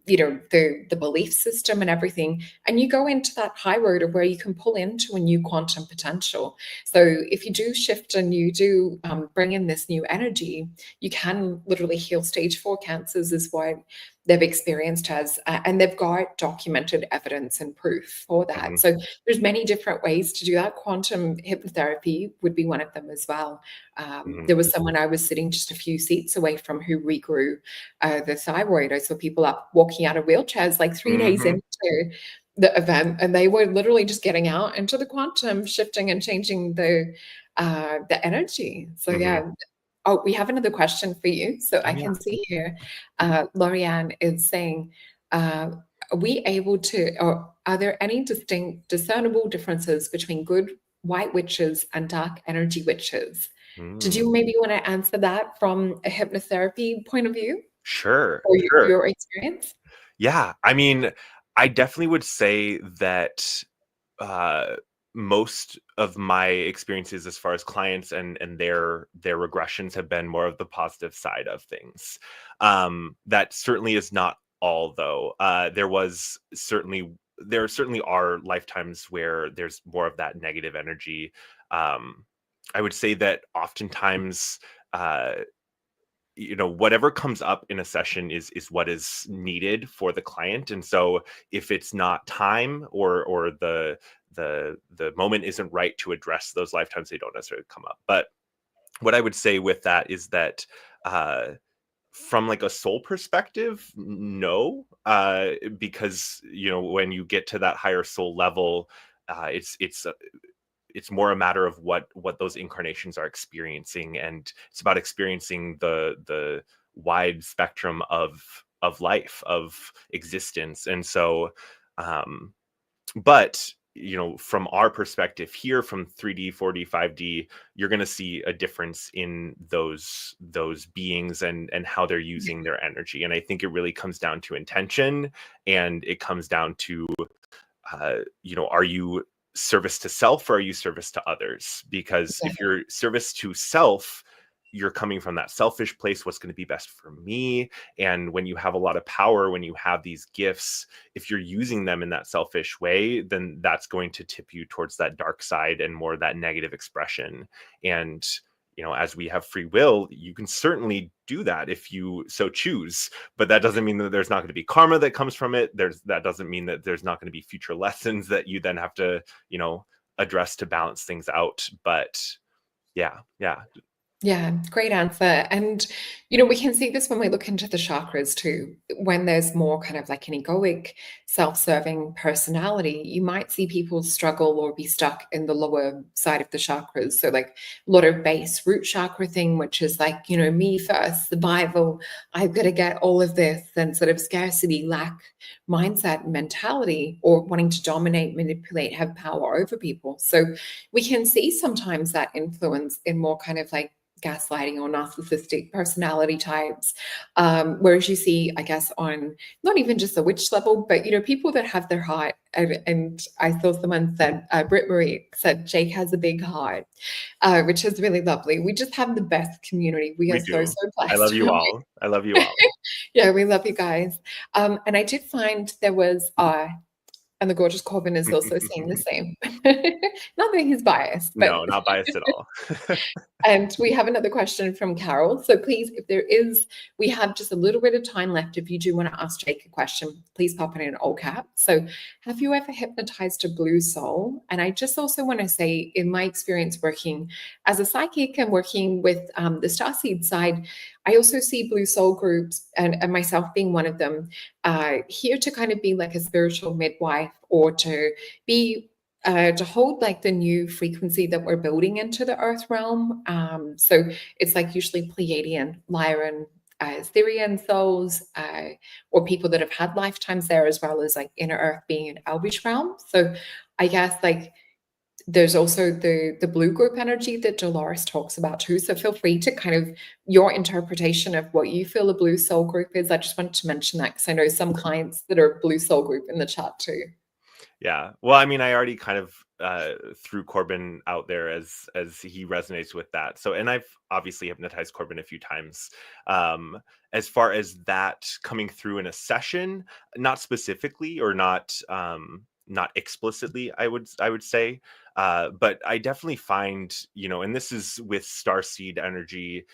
the belief system and everything, and you go into that high road of where you can pull into a new quantum potential. So if you do shift and you do bring in this new energy, you can literally heal stage 4 cancers, is what they've experienced as, and they've got documented evidence and proof for that. Mhm. So there's many different ways to do that. Quantum hypnotherapy would be one of them as well. Mhm. There was someone I was sitting just a few seats away from who regrew the thyroid. I saw people up walking out of wheelchairs like 3 days Mhm. into the event, and they were literally just getting out into the quantum, shifting and changing the energy. So Mhm. yeah. Oh, we have another question for you. So Oh I yeah. can see here, Lorianne is saying, are we able to, or are there any distinct, discernible differences between good white witches and dark energy witches? Did Mm. you maybe want to answer that from a hypnotherapy point of view Sure. or Sure. your experience? Yeah. I mean, I definitely would say that uh, most of my experiences as far as clients and their regressions have been more of the positive side of things. That certainly is not all, though. There certainly are lifetimes where there's more of that negative energy. Um, I would say that oftentimes. Whatever comes up in a session is what is needed for the client. And so if it's not time, or the moment isn't right to address those lifetimes, they don't necessarily come up. But what I would say with that is that uh from like a soul perspective, no, because when you get to that higher soul level, it's more a matter of what those incarnations are experiencing, and it's about experiencing the wide spectrum of life, of existence. And so um but from our perspective here, from 3D, 4D, 5D, you're going to see a difference in those beings and how they're using their energy. And I think it really comes down to intention, and it comes down to are you service to self, or are you service to others? Because if you're service to self, you're coming from that selfish place, what's going to be best for me. And when you have a lot of power, when you have these gifts, if you're using them in that selfish way, then that's going to tip you towards that dark side and more that negative expression. And as we have free will, you can certainly do that if you so choose, but that doesn't mean that there's not going to be karma that comes from it. That doesn't mean that there's not going to be future lessons that you then have to address to balance things out. But yeah, yeah. Yeah, great answer. And, we can see this when we look into the chakras too. When there's more kind of like an egoic, self-serving personality, you might see people struggle or be stuck in the lower side of the chakras. So, like a lot of base root chakra thing, which is like, me first, survival, I've got to get all of this, and sort of scarcity, lack mindset, mentality, or wanting to dominate, manipulate, have power over people. So, we can see sometimes that influence in more kind of like gaslighting or narcissistic personality types. Whereas you see, I guess, on not even just the witch level, but people that have their heart. And I saw someone said, Britt Marie said, Jake has a big heart, which is really lovely. We just have the best community. We are We so, do. so I love blessed. you all. I love you all. Yeah, we love you guys. And I did find there was, and the gorgeous Corbin is also saying the same. Not that he's biased, No, but not biased at all. and we have another question from Carol. So please, if there is, we have just a little bit of time left. If you do want to ask Jake a question, please pop it in all caps. So, have you ever hypnotized a blue soul? And I just also want to say, in my experience working as a psychic and working with the starseed side, I also see blue soul groups, and myself being one of them, here to kind of be like a spiritual midwife or to hold like the new frequency that we're building into the earth realm. So it's like usually Pleiadian, Lyran, Etherian souls, or people that have had lifetimes there, as well as like inner earth being an elvish realm. So I guess like there's also the blue group energy that Dolores talks about too. So feel free to kind of your interpretation of what you feel a blue soul group is. I just wanted to mention that because I know some clients that are blue soul group in the chat too. Yeah. Well, I mean, I already kind of threw Corbin out there as he resonates with that. So, and I've obviously hypnotized Corbin a few times. As far as that coming through in a session, not specifically or not explicitly, I would say. But I definitely find, and this is with starseed energy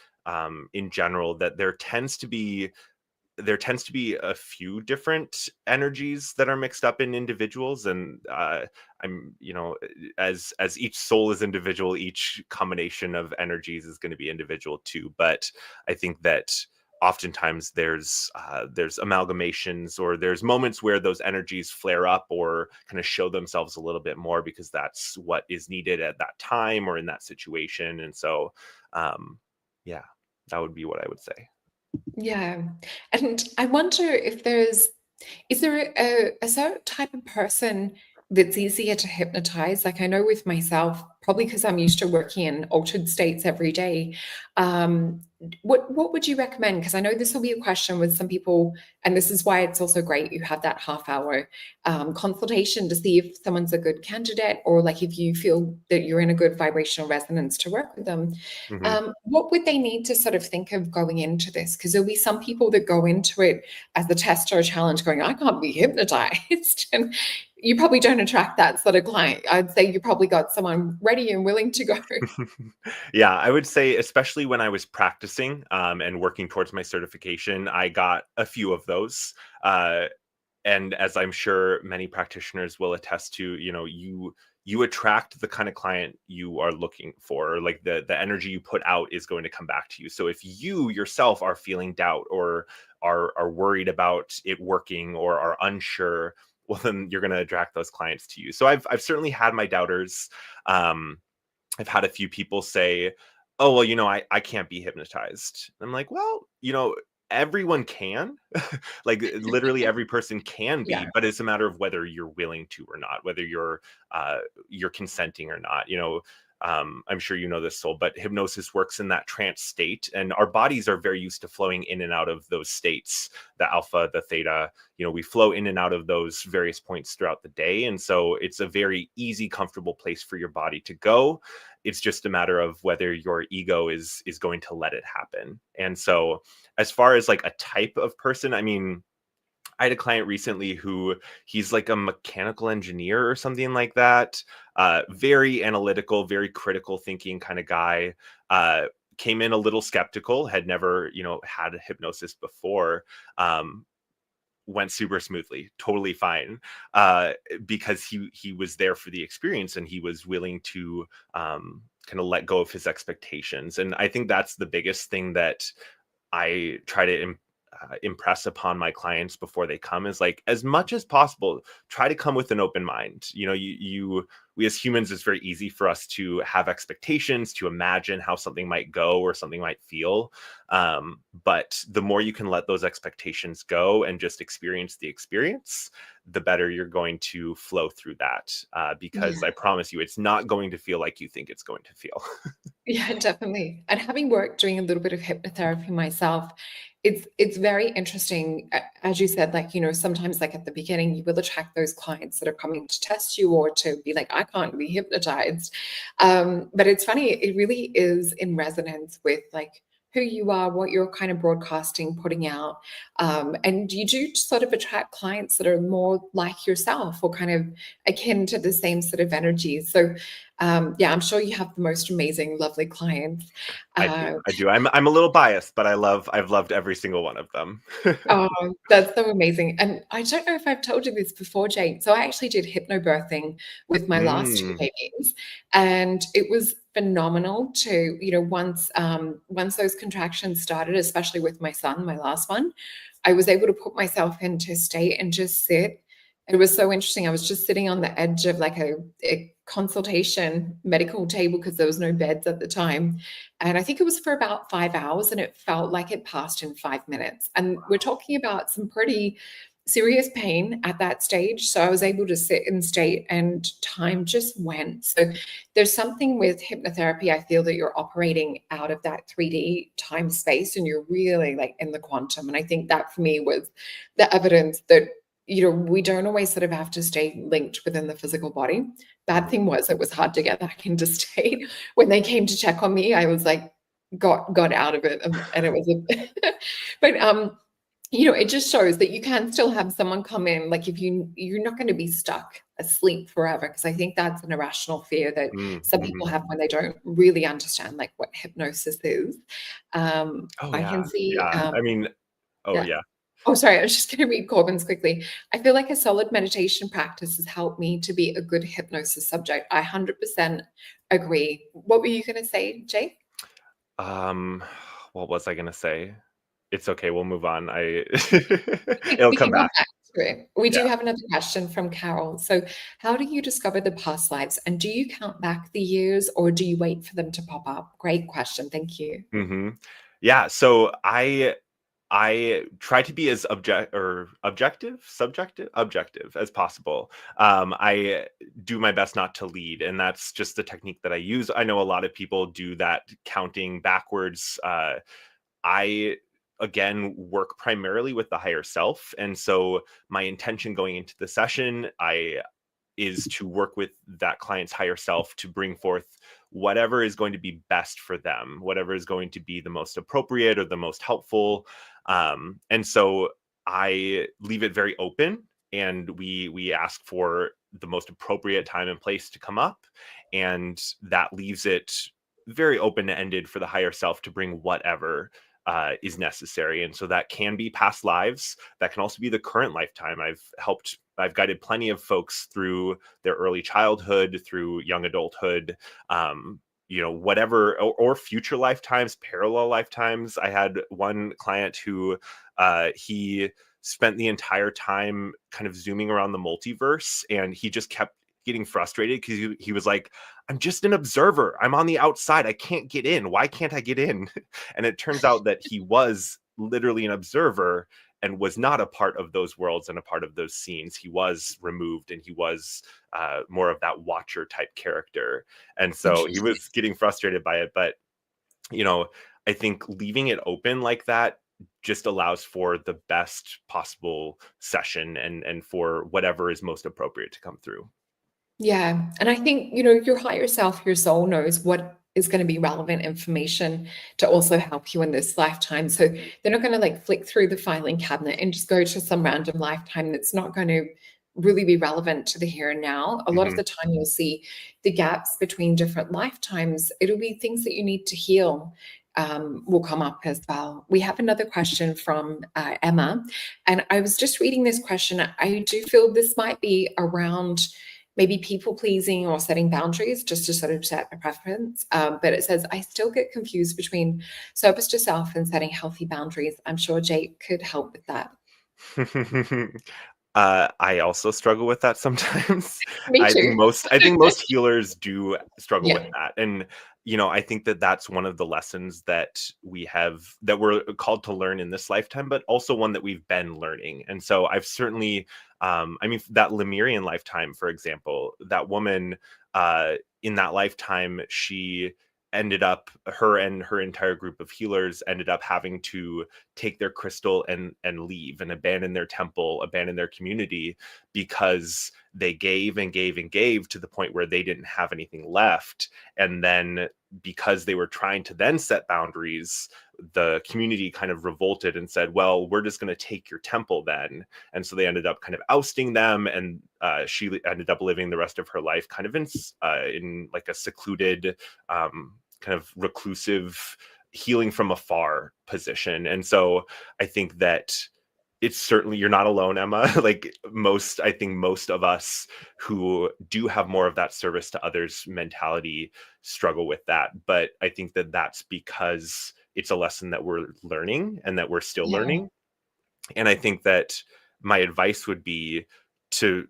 in general, that there tends to be a few different energies that are mixed up in individuals, and I'm as each soul is individual, each combination of energies is going to be individual too. But I think that oftentimes there's amalgamations, or there's moments where those energies flare up or kind of show themselves a little bit more because that's what is needed at that time or in that situation. And so yeah, that would be what I would say. Yeah. And I wonder if is there a certain type of person that's easier to hypnotize? Like I know with myself, probably because I'm used to working in altered states every day. Um, what would you recommend? Because I know this will be a question with some people, and this is why it's also great you have that half-hour consultation to see if someone's a good candidate, or like if you feel that you're in a good vibrational resonance to work with them. Mhm. What would they need to sort of think of going into this? Because there'll be some people that go into it as a test or a challenge going, I can't be hypnotized. And you probably don't attract that sort of client. I'd say you probably got someone ready and willing to go. Yeah, I would say, especially when I was practicing and working towards my certification, I got a few of those. Uh, and as I'm sure many practitioners will attest to, you attract the kind of client you are looking for. Or like the energy you put out is going to come back to you. So if you yourself are feeling doubt, or are worried about it working, or are unsure, well, then you're going to attract those clients to you. So I've certainly had my doubters. Um, I've had a few people say, "Oh, well, I can't be hypnotized." I'm like, "Well, everyone can." Like literally every person can be, Yeah. but it's a matter of whether you're willing to or not, whether you're consenting or not. I'm sure you know this, Soul, but hypnosis works in that trance state, and our bodies are very used to flowing in and out of those states, the alpha, the theta. We flow in and out of those various points throughout the day, and so it's a very easy, comfortable place for your body to go. It's just a matter of whether your ego is going to let it happen. And so, as far as like a type of person, I mean, I had a client recently who he's like a mechanical engineer or something like that. Very analytical, very critical thinking kind of guy. Came in a little skeptical, had never, had hypnosis before. Went super smoothly, totally fine, because he was there for the experience, and he was willing to kind of let go of his expectations. And I think that's the biggest thing that I try to impress upon my clients before they come, is like, as much as possible, try to come with an open mind. We as humans, it's very easy for us to have expectations, to imagine how something might go or something might feel. But the more you can let those expectations go and just experience the experience, the better you're going to flow through that. Because Yeah. I promise you, it's not going to feel like you think it's going to feel. Yeah, definitely. And having worked doing a little bit of hypnotherapy myself, it's very interesting. As you said, like, sometimes like at the beginning, you will attract those clients that are coming to test you or to be like, I can't be hypnotized. But it's funny, it really is in resonance with like who you are, what you're kind of broadcasting, putting out. And you do sort of attract clients that are more like yourself or kind of akin to the same sort of energies. So yeah, I'm sure you have the most amazing, lovely clients. I do. I do. I'm a little biased, but I've loved every single one of them. Oh, that's so amazing. And I don't know if I've told you this before, Jake. So I actually did hypnobirthing with my last two Mm. babies, and it was phenomenal to, once those contractions started, especially with my son, my last one, I was able to put myself into state and just sit. It was so interesting. I was just sitting on the edge of like a consultation medical table because there was no beds at the time. And I think it was for about 5 hours, and it felt like it passed in 5 minutes. And we're talking about some pretty serious pain at that stage. So I was able to sit in state and time just went. So there's something with hypnotherapy. I feel that you're operating out of that 3D time space and you're really like in the quantum. And I think that for me was the evidence that, we don't always sort of have to stay linked within the physical body. Bad thing was it was hard to get back into state. When they came to check on me, I was like, got out of it. And it was but it just shows that you can still have someone come in, like if you're not going to be stuck asleep forever, because I think that's an irrational fear that some people have when they don't really understand like what hypnosis is. Oh I can yeah. see, Yeah. I mean, oh yeah. yeah. Oh, sorry, I was just going to read Corbin's quickly. I feel like a solid meditation practice has helped me to be a good hypnosis subject. I 100% agree. What were you going to say, Jake? Um, what was I gonna say? It's okay, we'll move on. It'll We come can come back. back to it. We Yeah. do have another question from Carol. So, how do you discover the past lives? And do you count back the years or do you wait for them to pop up? Great question. Thank you. Yeah, so I try to be as objective as possible. I do my best not to lead, and that's just the technique that I use. I know a lot of people do that counting backwards. I again work primarily with the higher self, and so my intention going into the session, I is to work with that client's higher self to bring forth whatever is going to be best for them, whatever is going to be the most appropriate or the most helpful. And so I leave it very open, and we ask for the most appropriate time and place to come up, and that leaves it very open ended for the higher self to bring whatever is necessary. And so that can be past lives. That can also be the current lifetime. I've guided plenty of folks through their early childhood, through young adulthood, whatever, or future lifetimes, parallel lifetimes. I had one client who he spent the entire time kind of zooming around the multiverse, and he just kept getting frustrated because he was like, I'm just an observer. I'm on the outside. I can't get in. Why can't I get in? And it turns out that he was literally an observer and was not a part of those worlds and a part of those scenes. He was removed, and he was more of that watcher type character. And so he Interesting. was getting frustrated by it. But, I think leaving it open like that just allows for the best possible session and for whatever is most appropriate to come through. Yeah. And I think, your higher self, your soul knows what is going to be relevant information to also help you in this lifetime. So they're not going to like flick through the filing cabinet and just go to some random lifetime that's not going to really be relevant to the here and now. A lot of Mhm. the time you'll see the gaps between different lifetimes. It'll be things that you need to heal. Will come up as well. We have another question from Emma, and I was just reading this question. I do feel this might be around maybe people pleasing or setting boundaries just to sort of set a preference. But it says, I still get confused between service to self and setting healthy boundaries. I'm sure Jake could help with that. I also struggle with that sometimes. Me too. I think most healers do struggle with Yeah. that. And I think that that's one of the lessons that we're called to learn in this lifetime, but also one that we've been learning. And so I've certainly that Lemurian lifetime, for example, that woman in that lifetime, her and her entire group of healers ended up having to take their crystal and leave and abandon their temple, abandon their community, because they gave and gave and gave to the point where they didn't have anything left. And then because they were trying to then set boundaries, the community kind of revolted and said, well, we're just going to take your temple then. And so they ended up kind of ousting them, and she ended up living the rest of her life kind of in like a secluded, kind of reclusive, healing from afar position. And so I think that it's certainly, you're not alone, Emma. Like I think most of us who do have more of that service to others mentality struggle with that. But I think that that's because it's a lesson that we're learning and that we're still learning. And I think that my advice would be to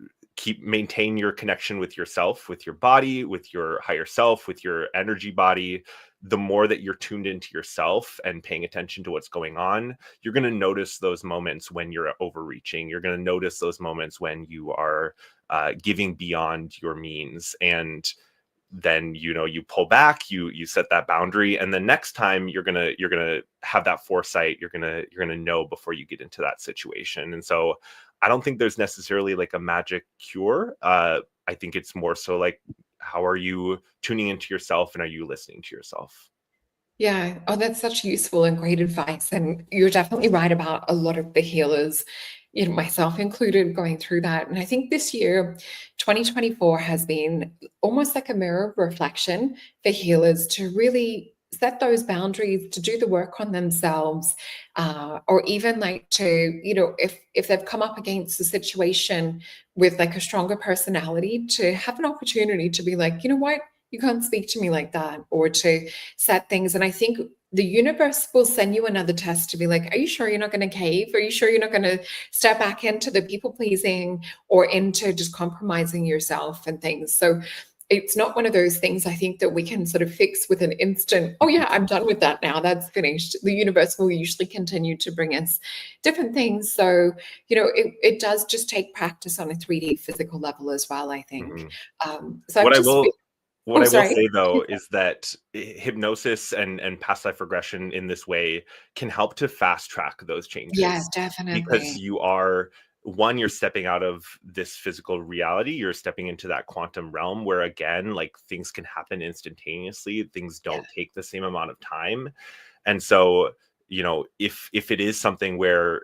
maintain your connection with yourself, with your body, with your higher self, with your energy body. The more that you're tuned into yourself and paying attention to what's going on, you're going to notice those moments when you're overreaching. You're going to notice those moments when you are giving beyond your means. And then, you pull back, you set that boundary, and then next time you're gonna have that foresight. You're gonna know before you get into that situation. And so I don't think there's necessarily like a magic cure. I think it's more so like, how are you tuning into yourself, and are you listening to yourself? Yeah. Oh, that's such useful and great advice. And you're definitely right about a lot of the healers, myself included, going through that. And I think this year, 2024, has been almost like a mirror reflection for healers to really set those boundaries, to do the work on themselves, or even like to, if they've come up against a situation with like a stronger personality, to have an opportunity to be like, you know what? You can't speak to me like that, or to set things. And I think the universe will send you another test to be like, are you sure you're not going to cave? Are you sure you're not going to step back into the people pleasing or into just compromising yourself and things? So it's not one of those things I think that we can sort of fix with an instant, oh yeah, I'm done with that now, that's finished. The universe will usually continue to bring us different things. So, it does just take practice on a 3D physical level as well, I think. So What I've I just will What Oh, I will sorry. say though is that hypnosis and past life regression in this way can help to fast track those Yeah, changes, because definitely. you're stepping out of this physical reality. You're stepping into that quantum realm where, again, like, things can happen instantaneously. Things Yeah. don't take the same amount of time. And so, if it is something where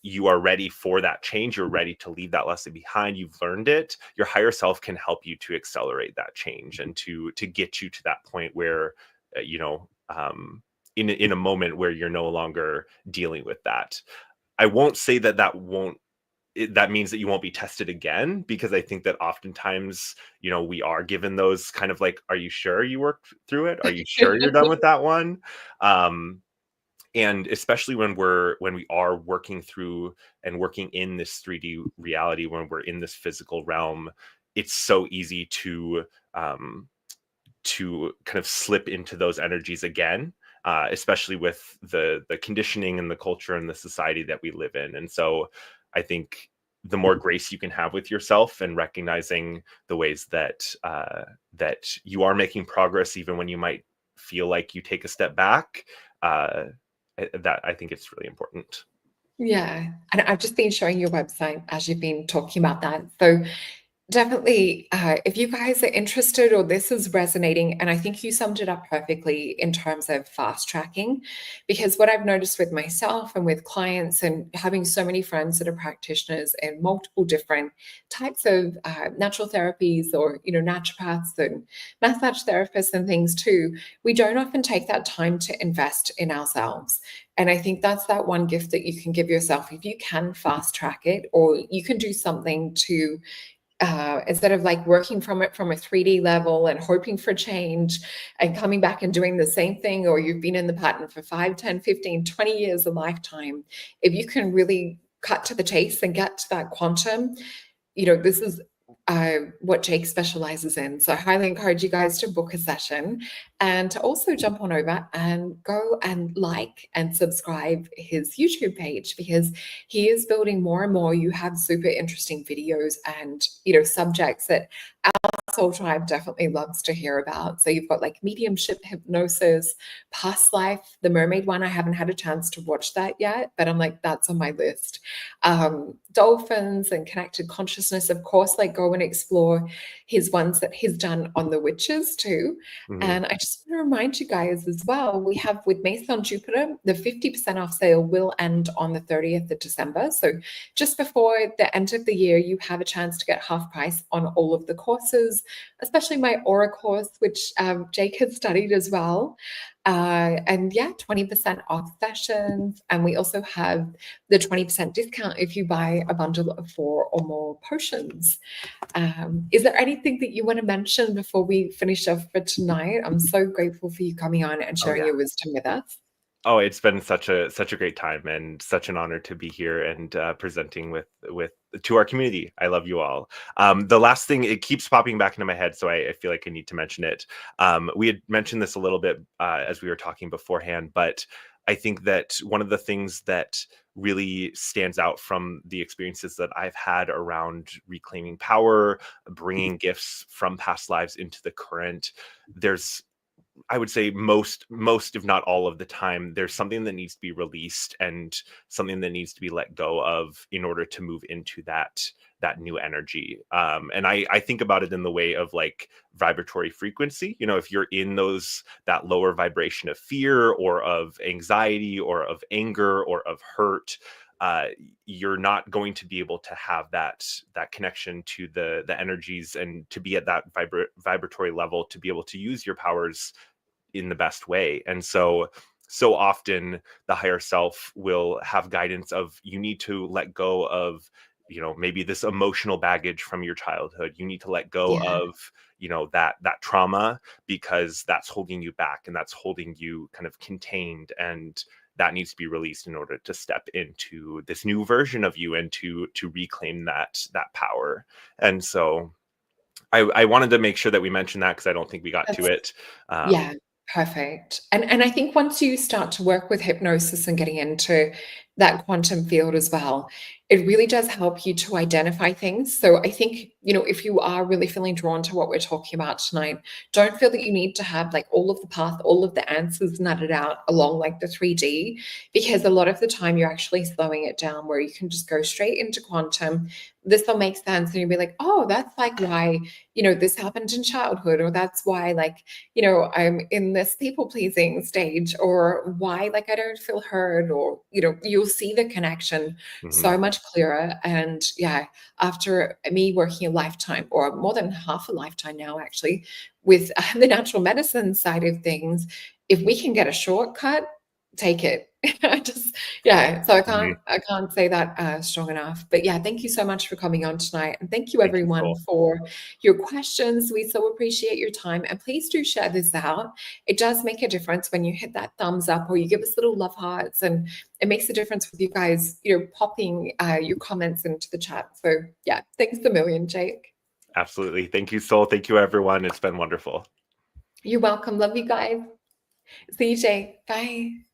you are ready for that change, you're ready to leave that lesson behind, you've learned it, your higher self can help you to accelerate that change and to get you to that point where, in a moment where you're no longer dealing with that. I won't say that means that you won't be tested again, because I think that oftentimes, we are given those kind of like, are you sure you worked through it? Are you sure you're done with that one? And especially when we are working through and working in this 3D reality, when we're in this physical realm, it's so easy to kind of slip into those energies again, especially with the conditioning and the culture and the society that we live in. And so I think the more grace you can have with yourself, and recognizing the ways that you are making progress, even when you might feel like you take a step back, that I think it's really important. Yeah. And I've just been showing your website as you've been talking about that. So definitely, if you guys are interested or this is resonating, and I think you summed it up perfectly in terms of fast tracking, because what I've noticed with myself and with clients, and having so many friends that are practitioners in multiple different types of natural therapies, or naturopaths and massage therapists and things too, we don't often take that time to invest in ourselves. And I think that's that one gift that you can give yourself. If you can fast track it, or you can do something to instead of like working from it from a 3D level and hoping for change and coming back and doing the same thing, or you've been in the pattern for 5, 10, 15, 20 years, a lifetime, if you can really cut to the chase and get to that quantum, this is what Jake specializes in. So I highly encourage you guys to book a session, and to also jump on over and go and like and subscribe his YouTube page, because he is building more and more. You have super interesting videos and, subjects that Soul Tribe definitely loves to hear about. So you've got like mediumship, hypnosis, past life, the mermaid one. I haven't had a chance to watch that yet, but I'm like, that's on my list. Dolphins and connected consciousness, of course, like go and explore his ones that he's done on the witches too. Mhm. And I just want to remind you guys as well, we have with Mace on Jupiter, the 50% off sale will end on the 30th of December. So just before the end of the year, you have a chance to get half price on all of the courses, especially my Aura course, which Jake has studied as well. And yeah, 20% off sessions. And we also have the 20% discount if you buy a bundle of 4 or more potions. Is there anything that you want to mention before we finish off for tonight? I'm so grateful for you coming on and Oh sharing yeah. your wisdom with us. Oh, it's been such a great time and such an honor to be here and presenting with to our community. I love you all. The last thing, it keeps popping back into my head, so I feel like I need to mention it. We had mentioned this a little bit as we were talking beforehand, but I think that one of the things that really stands out from the experiences that I've had around reclaiming power, bringing gifts from past lives into the current, there's I would say most, if not all of the time, there's something that needs to be released and something that needs to be let go of in order to move into that new energy. And I think about it in the way of like vibratory frequency. You know, if you're in that lower vibration of fear or of anxiety or of anger or of hurt, uh, you're not going to be able to have that connection to the energies and to be at that vibratory level to be able to use your powers in the best way. And so often the higher self will have guidance of you need to let go of, you know, maybe this emotional baggage from your childhood. You need to let go Yeah. of, you know, that trauma, because that's holding you back and that's holding you kind of contained, and that needs to be released in order to step into this new version of you and to reclaim that power. And so I wanted to make sure that we mentioned that because I don't think we got to That's it. Yeah, perfect. And I think once you start to work with hypnosis and getting into that quantum field as well, it really does help you to identify things. So I think, you know, if you are really feeling drawn to what we're talking about tonight, don't feel that you need to have like all of the path, all of the answers nutted out along like the 3D, because a lot of the time you're actually slowing it down where you can just go straight into quantum. This will make sense. And you'll be like, oh, that's like why, you know, this happened in childhood, or that's why like, you know, I'm in this people pleasing stage, or why like I don't feel heard, or, you know, you'll see the connection Mhm. so much clearer. And yeah, after me working a lifetime or more than half a lifetime now, actually, with the natural medicine side of things, if we can get a shortcut, take it. I just, yeah. So Mhm. I can't say that strong enough. But yeah, thank you so much for coming on tonight, and thank you Thank you, everyone Soul. for your questions. We so appreciate your time, and please do share this out. It does make a difference when you hit that thumbs up or you give us little love hearts, and it makes a difference with you guys, you know, popping your comments into the chat. So yeah, thanks a million, Jake. Absolutely. Thank you, Soul. Thank you, everyone. It's been wonderful. You're welcome. Love you guys. See you, Jake. Bye.